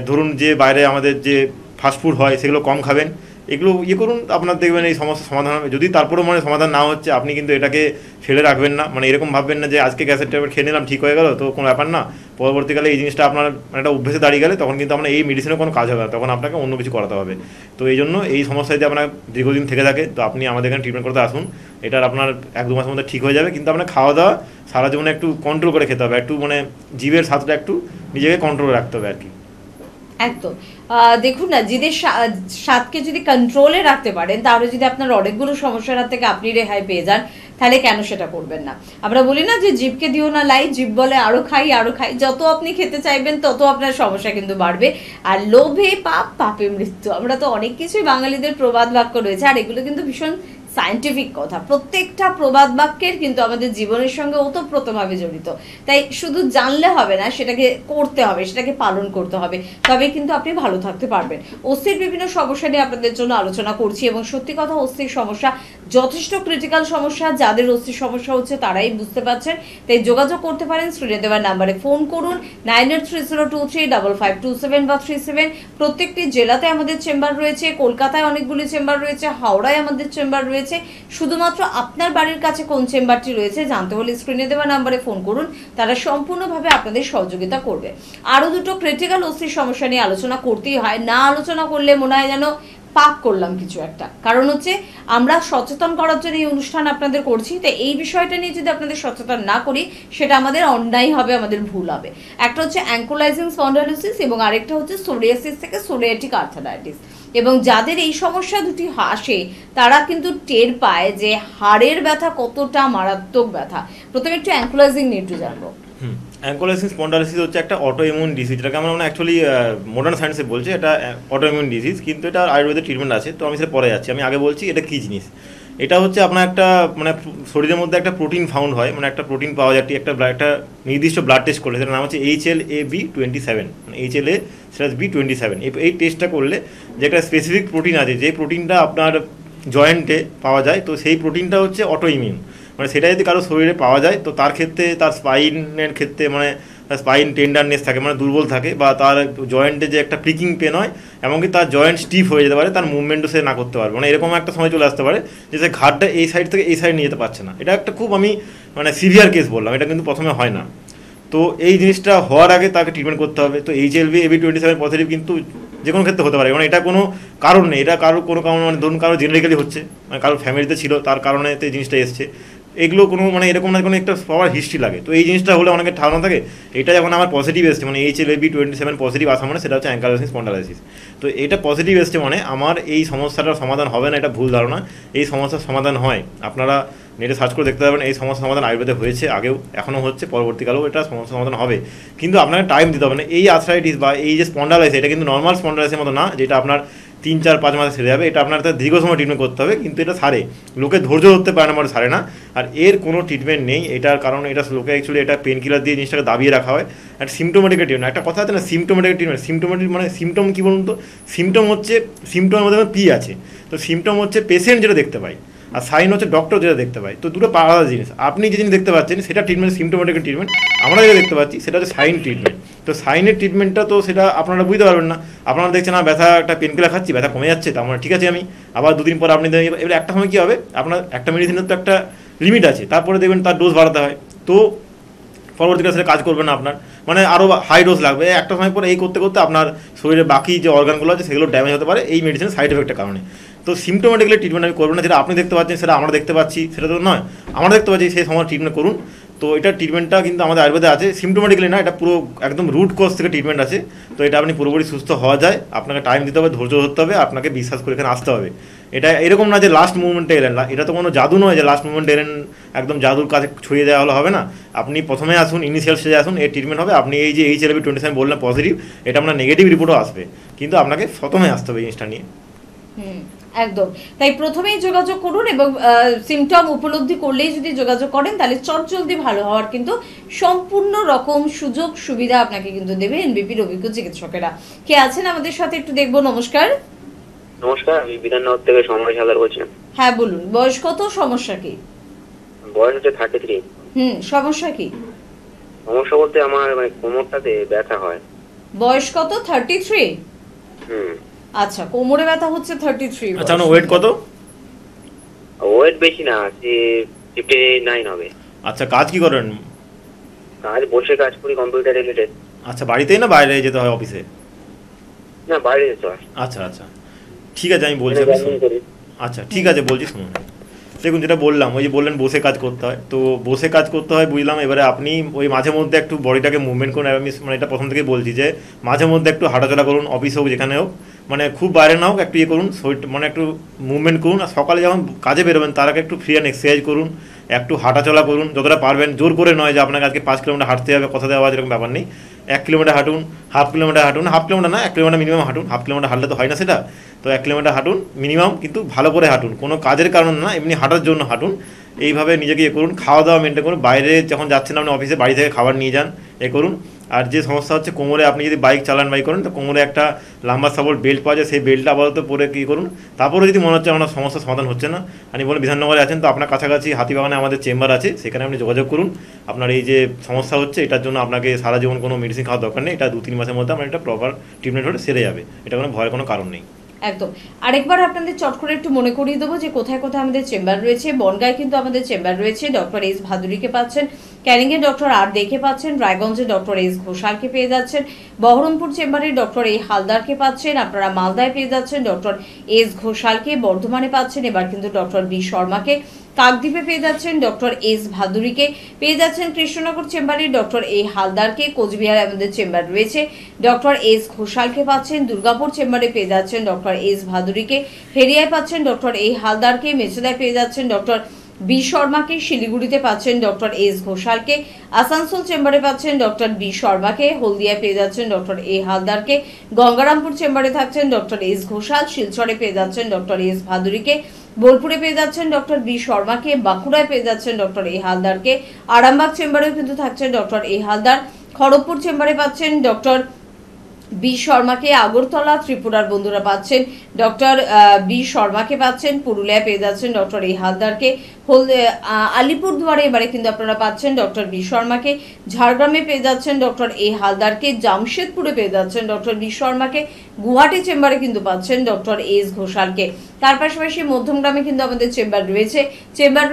ধরুন যে বাইরে আমাদের যে ফাস্টফুড হয় সেগুলো কম খাবেন, এগুলো ইয়ে করুন, আপনার দেখবেন এই সমস্যার সমাধান হবে। যদি তারপরেও মানে সমাধান না হচ্ছে, আপনি কিন্তু এটাকে ফেলে রাখবেন না, মানে এরকম ভাববেন না যে আজকে গ্যাসের ট্যাবলেট খেয়ে নিলাম ঠিক হয়ে গেল, তো কোনো ব্যাপার না। পরবর্তীকালে এই জিনিসটা আপনার মানে একটা অভ্যেসে দাঁড়িয়ে গেলে তখন কিন্তু আপনার এই মেডিসিনের কোনো কাজ হবে না, তখন আপনাকে অন্য কিছু করাতে হবে। তো এই জন্য এই সমস্যা যদি আপনার দীর্ঘদিন থেকে থাকে, তো আপনি আমাদের এখানে ট্রিটমেন্ট করতে আসুন। এটার আপনার 1-2 মাসের মধ্যে ঠিক হয়ে যাবে। কিন্তু আপনার খাওয়া দাওয়া সারা জীবনে একটু কন্ট্রোল করে খেতে হবে, একটু মানে জিভের স্বাদটা একটু নিজেকে কন্ট্রোল রাখতে হবে আর কি। একদম। দেখুন না, জিদের স্বাদকে যদি কন্ট্রোলে রাখতে পারেন, তাহলে যদি আপনার অনেকগুলো সমস্যার হাত থেকে আপনি রেহাই পেয়ে যান, তাহলে কেন সেটা করবেন না? আমরা বলি না যে জিভকে দিও না লাই, জিভ বলে আরো খাই আরো খাই। যত আপনি খেতে চাইবেন তত আপনার সমস্যা কিন্তু বাড়বে। আর লোভে পাপ, পাপে মৃত্যু, আমরা তো অনেক কিছুই বাঙালিদের প্রবাদ বাক্য রয়েছে, আর এগুলো কিন্তু ভীষণ সায়েন্টিফিক কথা। প্রত্যেকটা প্রবাদ বাক্যের কিন্তু আমাদের জীবনের সঙ্গে ওতপ্রোতভাবে জড়িত। তাই শুধু জানলে হবে না, সেটাকে করতে হবে, সেটাকে পালন করতে হবে, তবে কিন্তু আপনি ভালো থাকতে পারবেন। অস্থির বিভিন্ন সমস্যা নিয়ে আপনাদের জন্য আলোচনা করছি, এবং সত্যি কথা, অস্থির সমস্যা যথেষ্ট ক্রিটিক্যাল সমস্যা। যাদের অস্থির সমস্যা হচ্ছে তারাই বুঝতে পারছেন। তাই যোগাযোগ করতে পারেন, স্ক্রিনে দেওয়ার নাম্বারে ফোন করুন, 9830235527 বা 37। প্রত্যেকটি জেলাতে আমাদের চেম্বার রয়েছে, কলকাতায় অনেকগুলি চেম্বার রয়েছে, হাওড়ায় আমাদের চেম্বার রয়েছে। শুধুমাত্র আপনার বাড়ির কাছে কোন চেম্বারটি রয়েছে জানতে হলে স্ক্রিনে দেওয়া নাম্বারে ফোন করুন, তারা সম্পূর্ণভাবে আপনাদের সহযোগিতা করবে। আরো দুটো ক্রিটিক্যাল অস্থির সমস্যা নিয়ে আলোচনা করতেই হয়, না আলোচনা করলে মনে হয় যেন পাপ করলাম কিছু একটা। কারণ হচ্ছে আমরা সচেতন করার জন্য এই অনুষ্ঠান আপনাদের করছি, তাই এই বিষয়টা নিয়ে যদি আপনাদের সচেতন না করি, সেটা আমাদের অন্যায় হবে, আমাদের ভুল হবে। একটা হচ্ছে অ্যাঙ্কোলাইজিং স্পন্ডালোসিস, এবং আরেকটা হচ্ছে সোরিয়াসিস থেকে সোরিয়াটিক আর্থারাইটিস। এবং যাদের এই সমস্যা দুটি আসে, তারা কিন্তু টের পায় যে হাড়ের ব্যথা কতটা মারাত্মক ব্যথা। প্রথমে একটু অ্যাঙ্কোলাইজিং নিয়ে একটু জানবো। অ্যাঙ্কোলাইসিস স্পন্ডালাইসিস হচ্ছে একটা অটো ইমিউন ডিজিজ, যেটাকে আমরা অ্যাকচুয়ালি মডার্ন সায়েন্সে বলছি এটা অটো ইমিউন ডিজিজ, কিন্তু এটা আয়ুর্বেদের ট্রিটমেন্ট আছে। তো আমি সেটা পরে যাচ্ছি, আমি আগে বলছি এটা কী জিনিস। এটা হচ্ছে আপনার একটা মানে শরীরের মধ্যে একটা প্রোটিন ফাউন্ড হয়, মানে একটা প্রোটিন পাওয়া যায় একটা নির্দিষ্ট ব্লাড টেস্ট করলে, সেটার নাম হচ্ছে HLA-B27, মানে HLA/B27। এই টেস্টটা করলে যে একটা স্পেসিফিক প্রোটিন আছে, যে প্রোটিনটা আপনার জয়েন্টে পাওয়া যায়, তো সেই প্রোটিনটা হচ্ছে অটো ইমিউন। মানে সেটা যদি কারো শরীরে পাওয়া যায়, তো তার ক্ষেত্রে তার স্পাইনের ক্ষেত্রে মানে স্পাইন টেন্ডারনেস থাকে, মানে দুর্বল থাকে, বা তার জয়েন্টে যে একটা প্রিকিং পেন হয়, এমনকি তার জয়েন্ট স্টিফ হয়ে যেতে পারে, তার মুভমেন্টও সে না করতে পারবে। মানে এরকম একটা সময় চলে আসতে পারে যে সে ঘাটটা এই সাইড থেকে এই সাইড নিয়ে যেতে পারছে না। এটা একটা খুব আমি মানে সিভিয়ার কেস বললাম, এটা কিন্তু প্রথমে হয় না। তো এই জিনিসটা হওয়ার আগে তাকে ট্রিটমেন্ট করতে হবে। তো HLA-AB27 পজিটিভ কিন্তু যে কোনো ক্ষেত্রে হতে পারে, মানে এটা কোনো কারণ নেই, এটা কোনো কারণ মানে ধরুন কারো জেনারিক্যালি হচ্ছে, মানে কারো ফ্যামিলিতে ছিল, তার কারণে এই জিনিসটা এসছে। এগুলো কোনো মানে এরকম না কোনো একটা সবার হিস্ট্রি লাগে। তো এই জিনিসটা হলে অনেকে ধারণা থাকে, এটা যখন আমার পজিটিভ এসছে, মানে HLA-B27 পজিটিভ আসা মানে সেটা হচ্ছে অ্যাঙ্কোলাইসিস স্পন্ডালাইসিস। তো এটা পজিটিভ এসছে মানে আমার এই সমস্যাটার সমাধান হবে না, এটা ভুল ধারণা। এই সমস্যার সমাধান হয়। আপনারা নেটে সার্চ করে দেখতে পারবেন এই সমস্যার সমাধান আয়ুর্বেদে হয়েছে, আগেও এখনও হচ্ছে, পরবর্তীকালেও এটা সমস্যার সমাধান হবে। কিন্তু আপনাকে টাইম দিতে হবে না। এই আর্থ্রাইটিস বা এই যে স্পন্ডালাইটিস, এটা কিন্তু নর্মাল স্পন্ডালাইটিসের মতো না যেটা আপনার 3-4-5 মাসে সেরে যাবে। এটা আপনার দীর্ঘ সময় ট্রিটমেন্ট করতে হবে, কিন্তু এটা সারে। লোকে ধৈর্য ধরতে পারে না, মানে সারে না। আর এর কোনো ট্রিটমেন্ট নেই, এটার কারণ এটা লোকে অ্যাকচুয়ালি এটা পেন কিলার দিয়ে জিনিসটাকে দাবিয়ে রাখা হয়। আর সিমটোমেটিক ট্রিটমেন্ট, একটা কথা আছে না, সিমটোমেটিক ট্রিটমেন্ট। সিমটোমেটিক মানে সিমটম কী বলুন তো? সিমটম হচ্ছে, সিমটমের মধ্যে পি আছে, তো সিমটম হচ্ছে পেশেন্ট যেটা দেখতে পায়, আর সাইন হচ্ছে ডক্টর যেটা দেখতে পায়। তো দুটো আলাদা জিনিস। আপনি যে জিনিস দেখতে পাচ্ছেন সেটা ট্রিটমেন্ট, সিমটোমেটিক ট্রিটমেন্ট। আমরা যেটা দেখতে পাচ্ছি সেটা হচ্ছে সাইন ট্রিটমেন্ট। তো সাইনের ট্রিটমেন্টটা তো সেটা আপনারা বুঝতে পারবেন না। আপনারা দেখছেন না ব্যথা, একটা পেন কিলার খাচ্ছি, ব্যথা কমে যাচ্ছে, তার মানে ঠিক আছে আমি আবার 2 দিন পর আপনি এবার একটা সময় কী হবে, আপনার একটা মেডিসিনের তো একটা লিমিট আছে, তারপরে দেখবেন তার ডোজ বাড়াতে হয়, তো পরবর্তীকালে সেটা কাজ করবে না আপনার, মানে আরও হাই ডোজ লাগবে। একটা সময় পরে এই করতে করতে আপনার শরীরের বাকি যে অর্গানগুলো আছে সেগুলো ড্যামেজ হতে পারে এই মেডিসিনের সাইড এফেক্টের কারণে। তো সিমটোমেটিক্যালি ট্রিটমেন্ট আমি করবো না, যেটা আপনি দেখতে পাচ্ছেন সেটা আমরা দেখতে পাচ্ছি, সেটা তো নয়। আমরা দেখতে পাচ্ছি সেই সময় ট্রিটমেন্ট করুন। তো এটা ট্রিটমেন্টটা কিন্তু আমাদের আয়ুর্বেদে আছে, সিমটোমেটিক্যালি না, এটা পুরো একদম রুট কজ থেকে ট্রিটমেন্ট আছে। তো এটা আপনি পুরোপুরি সুস্থ হওয়া যায়, আপনাকে টাইম দিতে হবে, ধৈর্য ধরতে হবে, আপনাকে বিশ্বাস করে এখানে আসতে হবে। এটা এরকম না যে লাস্ট মুভমেন্টে এলেন, এটা তো কোনো জাদু নয় যে লাস্ট মুভমেন্টে এলেন একদম জাদুর কাছে ছড়িয়ে দেওয়া হলে হবে না। আপনি প্রথমে আসুন, ইনিশিয়াল স্টেজে আসুন, এর ট্রিটমেন্ট হবে। আপনি এই যে HLV-27 বললেন পজিটিভ, এটা আপনার নেগেটিভ রিপোর্টও আসবে, কিন্তু আপনাকে প্রথমে আসতে হবে এই জিনিসটা নিয়ে। একদম তাই, প্রথমেই যোগাযোগ করুন এবং সিমটম উপলব্ধি করলেই যদি যোগাযোগ করেন তাহলে চটজলদি ভালো হওয়ার কিন্তু সম্পূর্ণ রকম সুযোগ সুবিধা আপনাকে কিন্তু দেবে এনবিপির অভিজ্ঞ চিকিৎসকেরা। কে আছেন আমাদের সাথে একটু দেখবো। নমস্কার। নমস্কার, আমি বিধাননগর থেকে সমরেশ হালদার বলছিলাম। হ্যাঁ বলুন, বয়স কত, সমস্যা কি? বয়স হচ্ছে 33। সমস্যা কি? সমস্যা বলতে আমার মানে কোমরটাতে ব্যথা হয়। বয়স কত? 33। আচ্ছা, কোমরে ব্যথা হচ্ছে 33। আচ্ছা, আপনার ওয়েট কত? ওয়েট বেশি না, 59 হবে। আচ্ছা, কাজ কি করেন? কাজ বসে কাজ করি, কম্পিউটার রিলেটেড। আচ্ছা, বাড়িতেই না বাইরে যেতে হয় অফিসে? না, বাইরে যেতে হয়। আচ্ছা আচ্ছা, ঠিক আছে, আমি বলছি। আচ্ছা ঠিক আছে, বলছি শুনুন। দেখুন, যেটা বললাম, ওই যে বললেন বসে কাজ করতে হয়, তো বসে কাজ করতে হয় বুঝলাম। এবারে আপনি ওই মাঝে মধ্যে একটু বডিটাকে মুভমেন্ট করুন। আমি মানে এটা প্রথম থেকেই বলছি যে মাঝে মধ্যে একটু হাঁটাচলা করুন, অফিস হোক যেখানে হোক, মানে খুব বাইরে না হোক, একটু ইয়ে করুন, মানে একটু মুভমেন্ট করুন। আর সকালে যখন কাজে বেরোবেন তার আগে একটু ফ্রি অ্যান্ড এক্সারসাইজ করুন, একটু হাঁটাচলা করুন যতটা পারবেন। জোর করে নয় যে আপনাকে আজকে 5 কিলোমিটার হাঁটতে হবে, কথা দেওয়া এরকম ব্যাপার নেই। 1 কিলোমিটার হাঁটুন, হাফ কিলোমিটার হাঁটুন, হাফ কিলোমিটার না 1 কিলোমিটার মিনিমাম হাঁটুন। হাফ কিলোমিটার হাঁটলে তো হয় না সেটা, তো 1 কিলোমিটার হাঁটুন মিনিমাম, কিন্তু ভালো করে হাঁটুন, কোনো কাজের কারণ না, এমনি হাঁটার জন্য হাঁটুন। এইভাবে নিজেকে ইয়ে করুন, খাওয়া দাওয়া মেনটেন করুন। বাইরে যখন যাচ্ছেন আপনি অফিসে, বাড়ি থেকে খাবার নিয়ে যান, এ করুন। আর যে সমস্যা হচ্ছে কোমরে, আপনি যদি বাইক চালান বাইক করেন, তো কোমরে একটা লম্বা সাপোর্ট বেল্ট পাওয়া যায়, সেই বেল্টটা আপাতত পরে কী করুন। তারপরে যদি মনে হচ্ছে আপনার সমস্যার সমাধান হচ্ছে না, আপনি বলেন বিধাননগরে আছেন, তো আপনার কাছাকাছি হাতিবাগানে আমাদের চেম্বার আছে, সেখানে আপনি যোগাযোগ করুন। আপনার এই যে সমস্যা হচ্ছে এটার জন্য আপনাকে সারা জীবন কোনো মেডিসিন খাওয়ার দরকার নেই। এটা 2-3 মাসের মধ্যে আপনার একটা প্রপার ট্রিটমেন্ট হলে সেরে যাবে, এটা কোনো ভয়ের কোনো কারণ নেই। একদম। আরেকবার আপনাদের চট করে একটু মনে করিয়ে দেবো যে কোথায় কোথায় আমাদের চেম্বার রয়েছে। বনগাঁয় কিন্তু আমাদের চেম্বার রয়েছে, ডক্টর এস ভাদুরীকে পাচ্ছেন। ক্যানিংয়ে ডক্টর আর দেখে পাচ্ছেন। রায়গঞ্জে ডক্টর এস ঘোষালকে পেয়ে যাচ্ছেন। বহরমপুর চেম্বারে ডক্টর এ হালদারকে পাচ্ছেন। আপনারা মালদায় পেয়ে যাচ্ছেন ডক্টর এস ঘোষালকে। বর্ধমানে পাচ্ছেন এবার কিন্তু ডক্টর বি শর্মাকে। কাকদ্বীপে পেয়ে যাচ্ছেন ডক্টর এস ভাদুরীকে, পেয়ে যাচ্ছেন কৃষ্ণনগর চেম্বারে ডক্টর এ হালদারকে। কোচবিহারে আমাদের চেম্বার রয়েছে, ডক্টর এস ঘোষালকে পাচ্ছেন। দুর্গাপুর চেম্বারে পেয়ে যাচ্ছেন ডক্টর এস ভাদুরীকে। ফেরিয়ায় পাচ্ছেন ডক্টর এ হালদারকে। মেচেদায় পেয়ে যাচ্ছেন ডক্টর বি শর্মাকে। শিলিগুড়িতে পাচ্ছেন ডক্টর এস ঘোষালকে। আসানসোল চেম্বারে পাচ্ছেন ডক্টর বি শর্মাকে। হলদিয়ায় পেয়ে যাচ্ছেন ডক্টর এ হালদারকে। গঙ্গারামপুর চেম্বারে থাকছেন ডক্টর এস ঘোষাল। শিলচরে পেয়ে যাচ্ছেন ডক্টর এস ভাদুরীকে। বোলপুরে পেয়ে যাচ্ছেন ডক্টর বি শর্মাকে। বাঁকুড়ায় পেয়ে যাচ্ছেন ডক্টর এ হালদারকে। আরামবাগ চেম্বারেও কিন্তু থাকছেন ডক্টর এ হালদার। খড়গপুর চেম্বারে পাচ্ছেন ডক্টর বি শর্মাকে। আগরতলা ত্রিপুরার বন্ধুরা পাচ্ছেন ডক্টর বি শর্মাকে পাচ্ছেন। পুরুলিয়ায় পেয়ে যাচ্ছেন ডক্টর এ হালদারকে। আলিপুরদুয়ারে এবারে কিন্তু আপনারা পাচ্ছেন ডক্টর বি শর্মাকে। ঝাড়গ্রামে পেয়ে যাচ্ছেন ডক্টর এ হালদারকে। জামশেদপুরে পেয়ে যাচ্ছেন ডক্টর বি শর্মাকে। গুয়াহাটি চেম্বারে কিন্তু পাচ্ছেন ডক্টর এস ঘোষালকে। তার পাশাপাশি মধ্যমগ্রামে কিন্তু আমাদের চেম্বার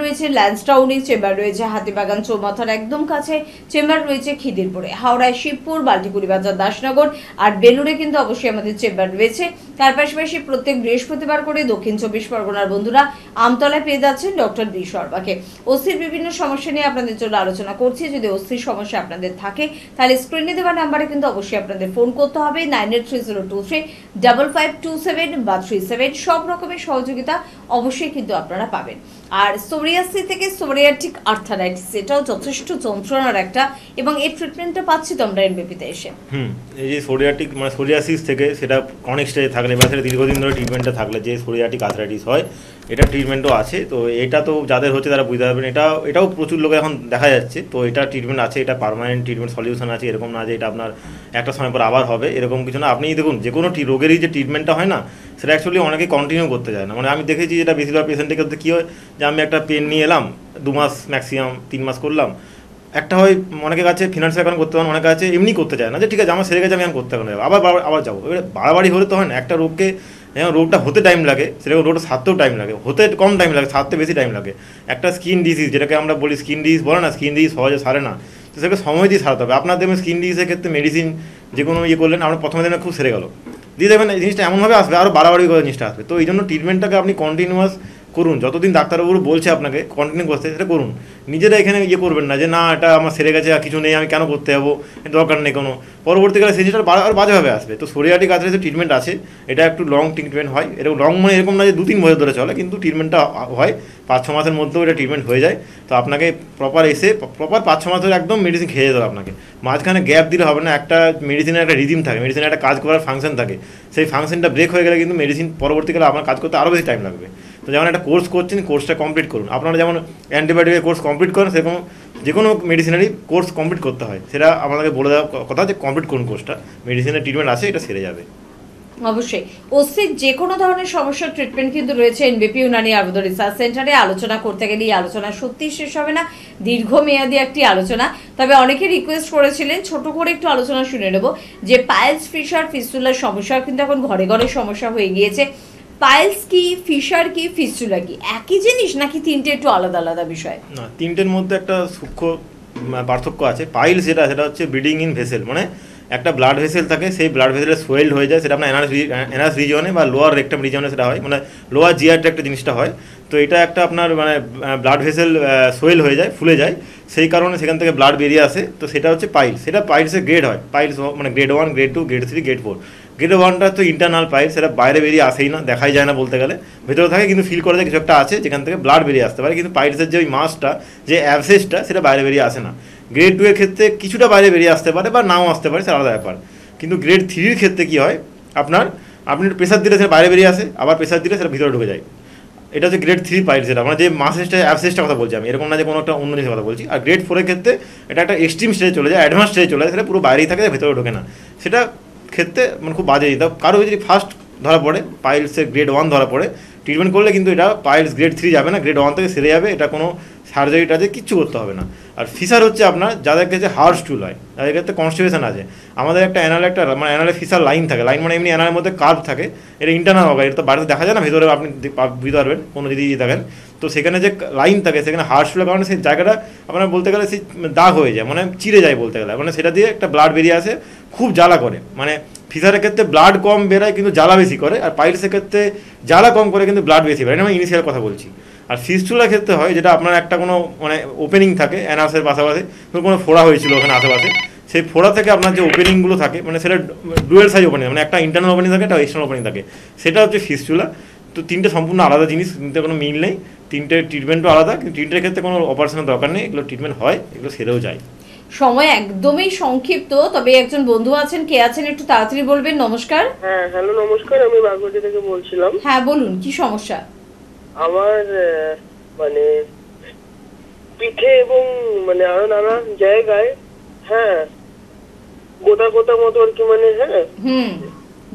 রয়েছে ল্যান্সটাউনে, চেম্বার রয়েছে হাতিবাগান চৌমাথার একদম কাছে, চেম্বার রয়েছে খিদিরপুরে, হাওড়ায় শিবপুর, বাল্টিকুড়ি বাজার, দাসনগর, আর বেলুড়ে কিন্তু অবশ্যই আমাদের চেম্বার রয়েছে। তার পাশাপাশি প্রত্যেক বৃহস্পতিবার করে দক্ষিণ 24 পরগনার বন্ধুরা আমতলায় পেয়ে যাচ্ছেন ডক্টর বি শর্মাকে। অস্থির বিভিন্ন সমস্যা নিয়ে আপনাদের জন্য আলোচনা করছি। যদি অস্থির সমস্যা আপনাদের থাকে তাহলে স্ক্রিনে দেওয়া নাম্বারে কিন্তু অবশ্যই আপনাদের ফোন করতে হবে 9830235527 বা 37। সব রকমের সহযোগিতা অবশ্যই কিন্তু আপনারা পাবেন। আর সোরিয়াসিস থেকে সোরিয়াটিক আর্থারাইটিস, এটাও যথেষ্ট যন্ত্রণার একটা, এবং এই ট্রিটমেন্টটা পাচ্ছি তো আমরা এনবিপিতে এসে। এই যে সোরিয়াটিক মানে সোরিয়াসিস থেকে সেটা ক্রনিক স্টেজে থাকলে বা সেটা দীর্ঘদিন ধরে ট্রিটমেন্টটা থাকলে যে সোরিয়াটিক আর্থারাইটিস হয়, এটা ট্রিটমেন্টও আছে। তো এটা তো যাদের হচ্ছে তারা বুঝতে পারবেন, এটাও প্রচুর লোকে এখন দেখা যাচ্ছে। তো এটা ট্রিটমেন্ট আছে, এটা পার্মানেন্ট ট্রিটমেন্ট সলিউশন আছে, এরকম না যে এটা আপনার একটা সময় পর আবার হবে, এরকম কিছু না। আপনি দেখুন যে কোনো রোগেরই যে ট্রিটমেন্টটা হয় না, সেটা অ্যাকচুয়ালি অনেকে কন্টিনিউ করতে চায় না। মানে আমি দেখেছি যেটা বেশিরভাগ পেশেন্টের ক্ষেত্রে কী হয়, যে আমি একটা পেন নিয়ে এলাম, 2 মাস ম্যাক্সিমাম 3 মাস করলাম, একটা হয় অনেকের কাছে ফিনান্সিয়াল কারণ করতে পারেন, অনেকের কাছে এমনি করতে চায় না, যে ঠিক আছে আমার সেরে গেছে আমি করতে পারবো, আবার যাবো। এবারে বাড়াবাড়ি হলে তো হয় না। একটা রোগকে যেমন রোগটা হতে টাইম লাগে, সেরকম রোগটা সারতেও টাইম লাগে, হতে কম টাইম লাগে, সারতে বেশি টাইম লাগে। একটা স্কিন ডিজিজ, যেটাকে আমরা বলি স্কিন ডিজিজ বলে না, স্কিন ডিজিজ সহজে সারে না, তো সেটাকে সময় দিয়ে সারাতে হবে। আপনার দেখবেন স্কিন ডিজিজের ক্ষেত্রে মেডিসিন যে কোনো করলেন, আপনার প্রথমে দিনে খুব সেরে গেল, দিয়ে দেবেন এই জিনিসটা এমনভাবে আসবে, আরও বাড়াবাড়ি করে জিনিসটা আসবে। তো এই জন্য ট্রিটমেন্টটাকে আপনি কন্টিনিউয়াস করুন, যতদিন ডাক্তারবাবু বলছে আপনাকে কন্টিনিউ করতে, সেটা করুন। নিজেরা এখানে করবেন না যে না এটা আমার সেরে গেছে আর কিছু নেই, আমি কেন করতে যাবো, দরকার নেই কোনো, পরবর্তীকালে সেই জিনিসটা আর বাজেভাবে আসবে। তো সোরিয়াটিক আর্থারাইটিসের ট্রিটমেন্ট আছে, এটা একটু লং ট্রিটমেন্ট হয়, এরকম লং মানে এরকম না যে 2-3 বছর ধরে চলে, কিন্তু ট্রিটমেন্টটা হয় 5-6 মাসের মধ্যেও এটা ট্রিটমেন্ট হয়ে যায়। তো আপনাকে প্রপার 5-6 মাস ধরে একদম মেডিসিন খেয়ে যেতে হবে আপনাকে, মাঝখানে গ্যাপ দিলে হবে না। একটা মেডিসিনের একটা রিদিম থাকে, মেডিসিনের একটা কাজ করার ফাংশন থাকে, সেই ফাংশনটা ব্রেক হয়ে গেলে কিন্তু মেডিসিন পরবর্তীকালে আপনার কাজ করতে আরও বেশি টাইম লাগবে। তো যেমন একটা কোর্স করছেন, কোর্সটা কমপ্লিট করুন। আপনারা যেমন অ্যান্টিবায়োটিকের কোর্স কমপ্লিট করেন, সেরকম যে কোনো মেডিসিনারি কোর্স কমপ্লিট করতে হয়, সেটা আপনাকে বলে দেওয়া কথা যে কমপ্লিট করুন কোর্সটা, মেডিসিনের ট্রিটমেন্ট আছে, এটা সেরে যাবে। অবশ্যই অস্থির যে কোনো ধরনের সমস্যার ট্রিটমেন্ট কিন্তু রয়েছে এনবিপি ইউনানি আয়ুর্বেদ রিসার্চ সেন্টারে। আলোচনা করতে গেলে এই আলোচনা সত্যি শেষ হবে না, দীর্ঘমেয়াদী একটি আলোচনা। তবে অনেকে রিকোয়েস্ট করেছিলেন ছোট করে একটু আলোচনা শুনে নেব, যে পাইলস, ফিশার, ফিস্টুলার সমস্যা কিন্তু এখন ঘরে ঘরে সমস্যা হয়ে গিয়েছে। পাইলস কি, ফিশার কি, ফিস্টুলা কি, একই জিনিস নাকি তিনটে একটু আলাদা আলাদা বিষয়? না, তিনটের মধ্যে একটা সূক্ষ্ম পার্থক্য আছে। পাইলস সেটা হচ্ছে ব্লিডিং ইন ভেসেল, মানে একটা ব্লাড ভেসেল থাকে, সেই ব্লাড ভেসেলে সোয়েল্ড হয়ে যায়, সেটা আপনার এনাস রিজনে বা লোয়ার রেক্টাম রিজনে সেটা হয়, মানে লোয়ার জিআর ট্র্যাক্টে জিনিসটা হয়। তো এটা একটা আপনার মানে ব্লাড ভেসেল সোয়েল হয়ে যায়, ফুলে যায়, সেই কারণে সেখান থেকে ব্লাড বেরিয়ে আসে। তো সেটা হচ্ছে পাইলস। সেটা পাইলসের গ্রেড হয়, পাইলস মানে grade 1, grade 2, grade 3, grade 4। Grade 1টা তো ইন্টারনাল পাইলস, সেটা বাইরে বেরিয়ে আসেই না, দেখাই যায় না বলতে গেলে, ভেতরে থাকে কিন্তু ফিল করা যায় কিছু একটা আছে যেখান থেকে ব্লাড বেরিয়ে আসতে পারে, কিন্তু পাইলসের যে ওই মাসটা, যে অ্যাবসেসটা, সেটা বাইরে বেরিয়ে আসে না। গ্রেড 2 এর ক্ষেত্রে কিছুটা বাইরে বেরিয়ে আসতে পারে বা নাও আসতে পারে, সেটা আলাদা ব্যাপার। কিন্তু গ্রেড 3 ক্ষেত্রে কী হয়, আপনি প্রেসার দিলে সেটা বাইরে বেরিয়ে আসে, আবার প্রেসার দিলে সেটা ভিতরে ঢুকে যায়। এটা হচ্ছে গ্রেড 3 পাইলস, যেটা মানে যে মাসেসটা অ্যাবসেসটা কথা বলছি আমি, এরকম না যে কোনো একটা অন্য জিনিসের কথা বলছি। আর গ্রেড 4 এর ক্ষেত্রে এটা একটা এক্সট্রিম স্টেজে চলে যায়, অ্যাডভান্স স্টেজে চলে যায়, সেটা পুরো বাইরেই থাকে, ভেতরে ঢোকে না। সেটা ক্ষেত্রে মানে খুব বাজে। কারো যদি ফার্স্ট ধরা পড়ে পাইলসের গ্রেড 1 ধরা পড়ে, ট্রিটমেন্ট করলে কিন্তু এটা পাইলস গ্রেড 3 যাবে না, গ্রেড 1 থেকে সেরে যাবে, এটা কোনো সার্জারি টার্জারি কিচ্ছু করতে হবে না। আর ফিসার হচ্ছে আপনার যাদের কাছে হার্ড স্টুল হয়, যাদের ক্ষেত্রে কনস্টিপেশন আছে, আমাদের একটা অ্যানালে ফিসার লাইন থাকে, লাইন মানে এমনি অ্যানালের মধ্যে কার্ভ থাকে, এটা ইন্টারনাল অর্গান, এটা তো বাড়িতে দেখা যায় না, ভেতরে আপনি বুঝতে পারবেন কোনো যদি দেখেন। তো সেখানে যে লাইন থাকে, সেখানে হার্ড স্টুলের কারণে সেই জায়গাটা আপনার বলতে গেলে সেই দাগ হয়ে যায়, মানে চিরে যায় বলতে গেলে, মানে সেটা দিয়ে একটা ব্লাড বেরিয়ে আসে, খুব জ্বালা করে। মানে ফিসারের ক্ষেত্রে ব্লাড কম বেরোয় কিন্তু জ্বালা বেশি করে, আর পাইলসের ক্ষেত্রে জ্বালা কম করে কিন্তু ব্লাড বেশি বেরোয়। আমি ইনিশিয়াল কথা বলছি। আর ফিস্টুলার ক্ষেত্রে হয় যেটা আপনার একটা কোনো মানে ওপেনিং থাকে অ্যানাসের পাশাপাশি, কোনো ফোড়া হয়েছিল ওখানে আশেপাশে, সেই ফোড়া থেকে আপনার যে ওপেনিংগুলো থাকে, মানে সেটা ডুয়েল সাইজ ওপেনিং, মানে একটা ইন্টারনাল ওপেনিং থাকে, একটা এক্সটার্নাল ওপেনিং থাকে, সেটা হচ্ছে ফিস্টুলা। তো তিনটে সম্পূর্ণ আলাদা জিনিস, তিনটে কোনো মিল নেই, তিনটে ট্রিটমেন্টও আলাদা, কিন্তু তিনটের ক্ষেত্রে কোনো অপারেশনের দরকার নেই, এগুলো ট্রিটমেন্ট হয়, এগুলো সেরেও যায়। সময় একদমই সংক্ষিপ্ত, তবে একজন বন্ধু আছেন, কে আছেন একটু তাড়াতাড়ি বলবেন। নমস্কার। হ্যাঁ, হ্যালো, নমস্কার, আমি বাগবাটি থেকে বলছিলাম। হ্যাঁ বলুন, কি সমস্যা? আমার মানে পিঠে এবং মানে আরো নানা জায়গায়, হ্যাঁ, গোটা গোটা মতো আর কি, মানে হ্যাঁ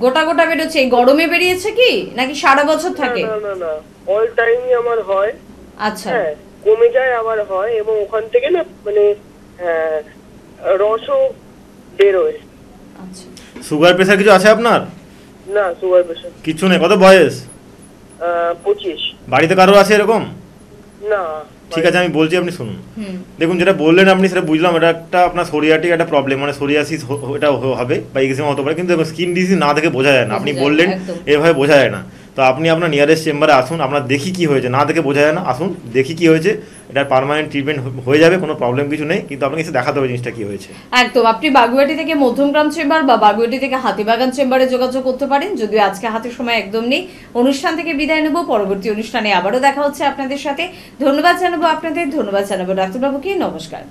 গোটা গোটা বেরোচ্ছে। এই গরমে বেরিয়েছে কি নাকি সারা বছর থাকে? না না না, অল টাইমই আমার হয়। আচ্ছা, হ্যাঁ, কমে যায় আবার হয়, এবং ওখান থেকে না মানে রসও বেরোয়। আচ্ছা, সুগার প্রেসার কিছু আছে আপনার? না, সুগার প্রেশার কিছু নেই। কত বয়স? 25। বাড়িতে কারো আছে এরকম? না। ঠিক আছে, আমি বলছি, আপনি শুনুন। দেখুন, যেটা বললেন আপনি সেটা বুঝলাম, এটা একটা আপনার সোরিয়াটিক একটা প্রবলেম, মানে সোরিয়াসিস এটা হবে বা এক্সিমা হতে পারে, কিন্তু স্কিন ডিজিজ না দেখে বোঝা যায় না। আপনি বললেন এভাবে বোঝা যায় না। তো আপনি আপনার নিয়ারেস্ট চেম্বারে আসুন, আপনার দেখি কি হয়েছে, না দেখে বোঝা যায় না, আসুন দেখি কি হয়েছে, এটা পার্মানেন্ট ট্রিটমেন্ট হয়ে যাবে, কোনো প্রবলেম কিছু নেই, কিন্তু আপনাকে এসে দেখাতে হবে জিনিসটা কি হয়েছে। একদম, আপনি বাগুইআটি থেকে মধ্যমগ্রাম চেম্বার বা বাগুইআটি থেকে হাতিবাগান চেম্বারে যোগাযোগ করতে পারেন। যদিও আজকে হাতে সময় একদম নেই, অনুষ্ঠান থেকে বিদায় নেব, পরবর্তী অনুষ্ঠানে আবারও দেখা হচ্ছে আপনাদের সাথে। ধন্যবাদ জানাবো আপনাদের, ধন্যবাদ জানাবো ডাক্তারবাবুকে, নমস্কার।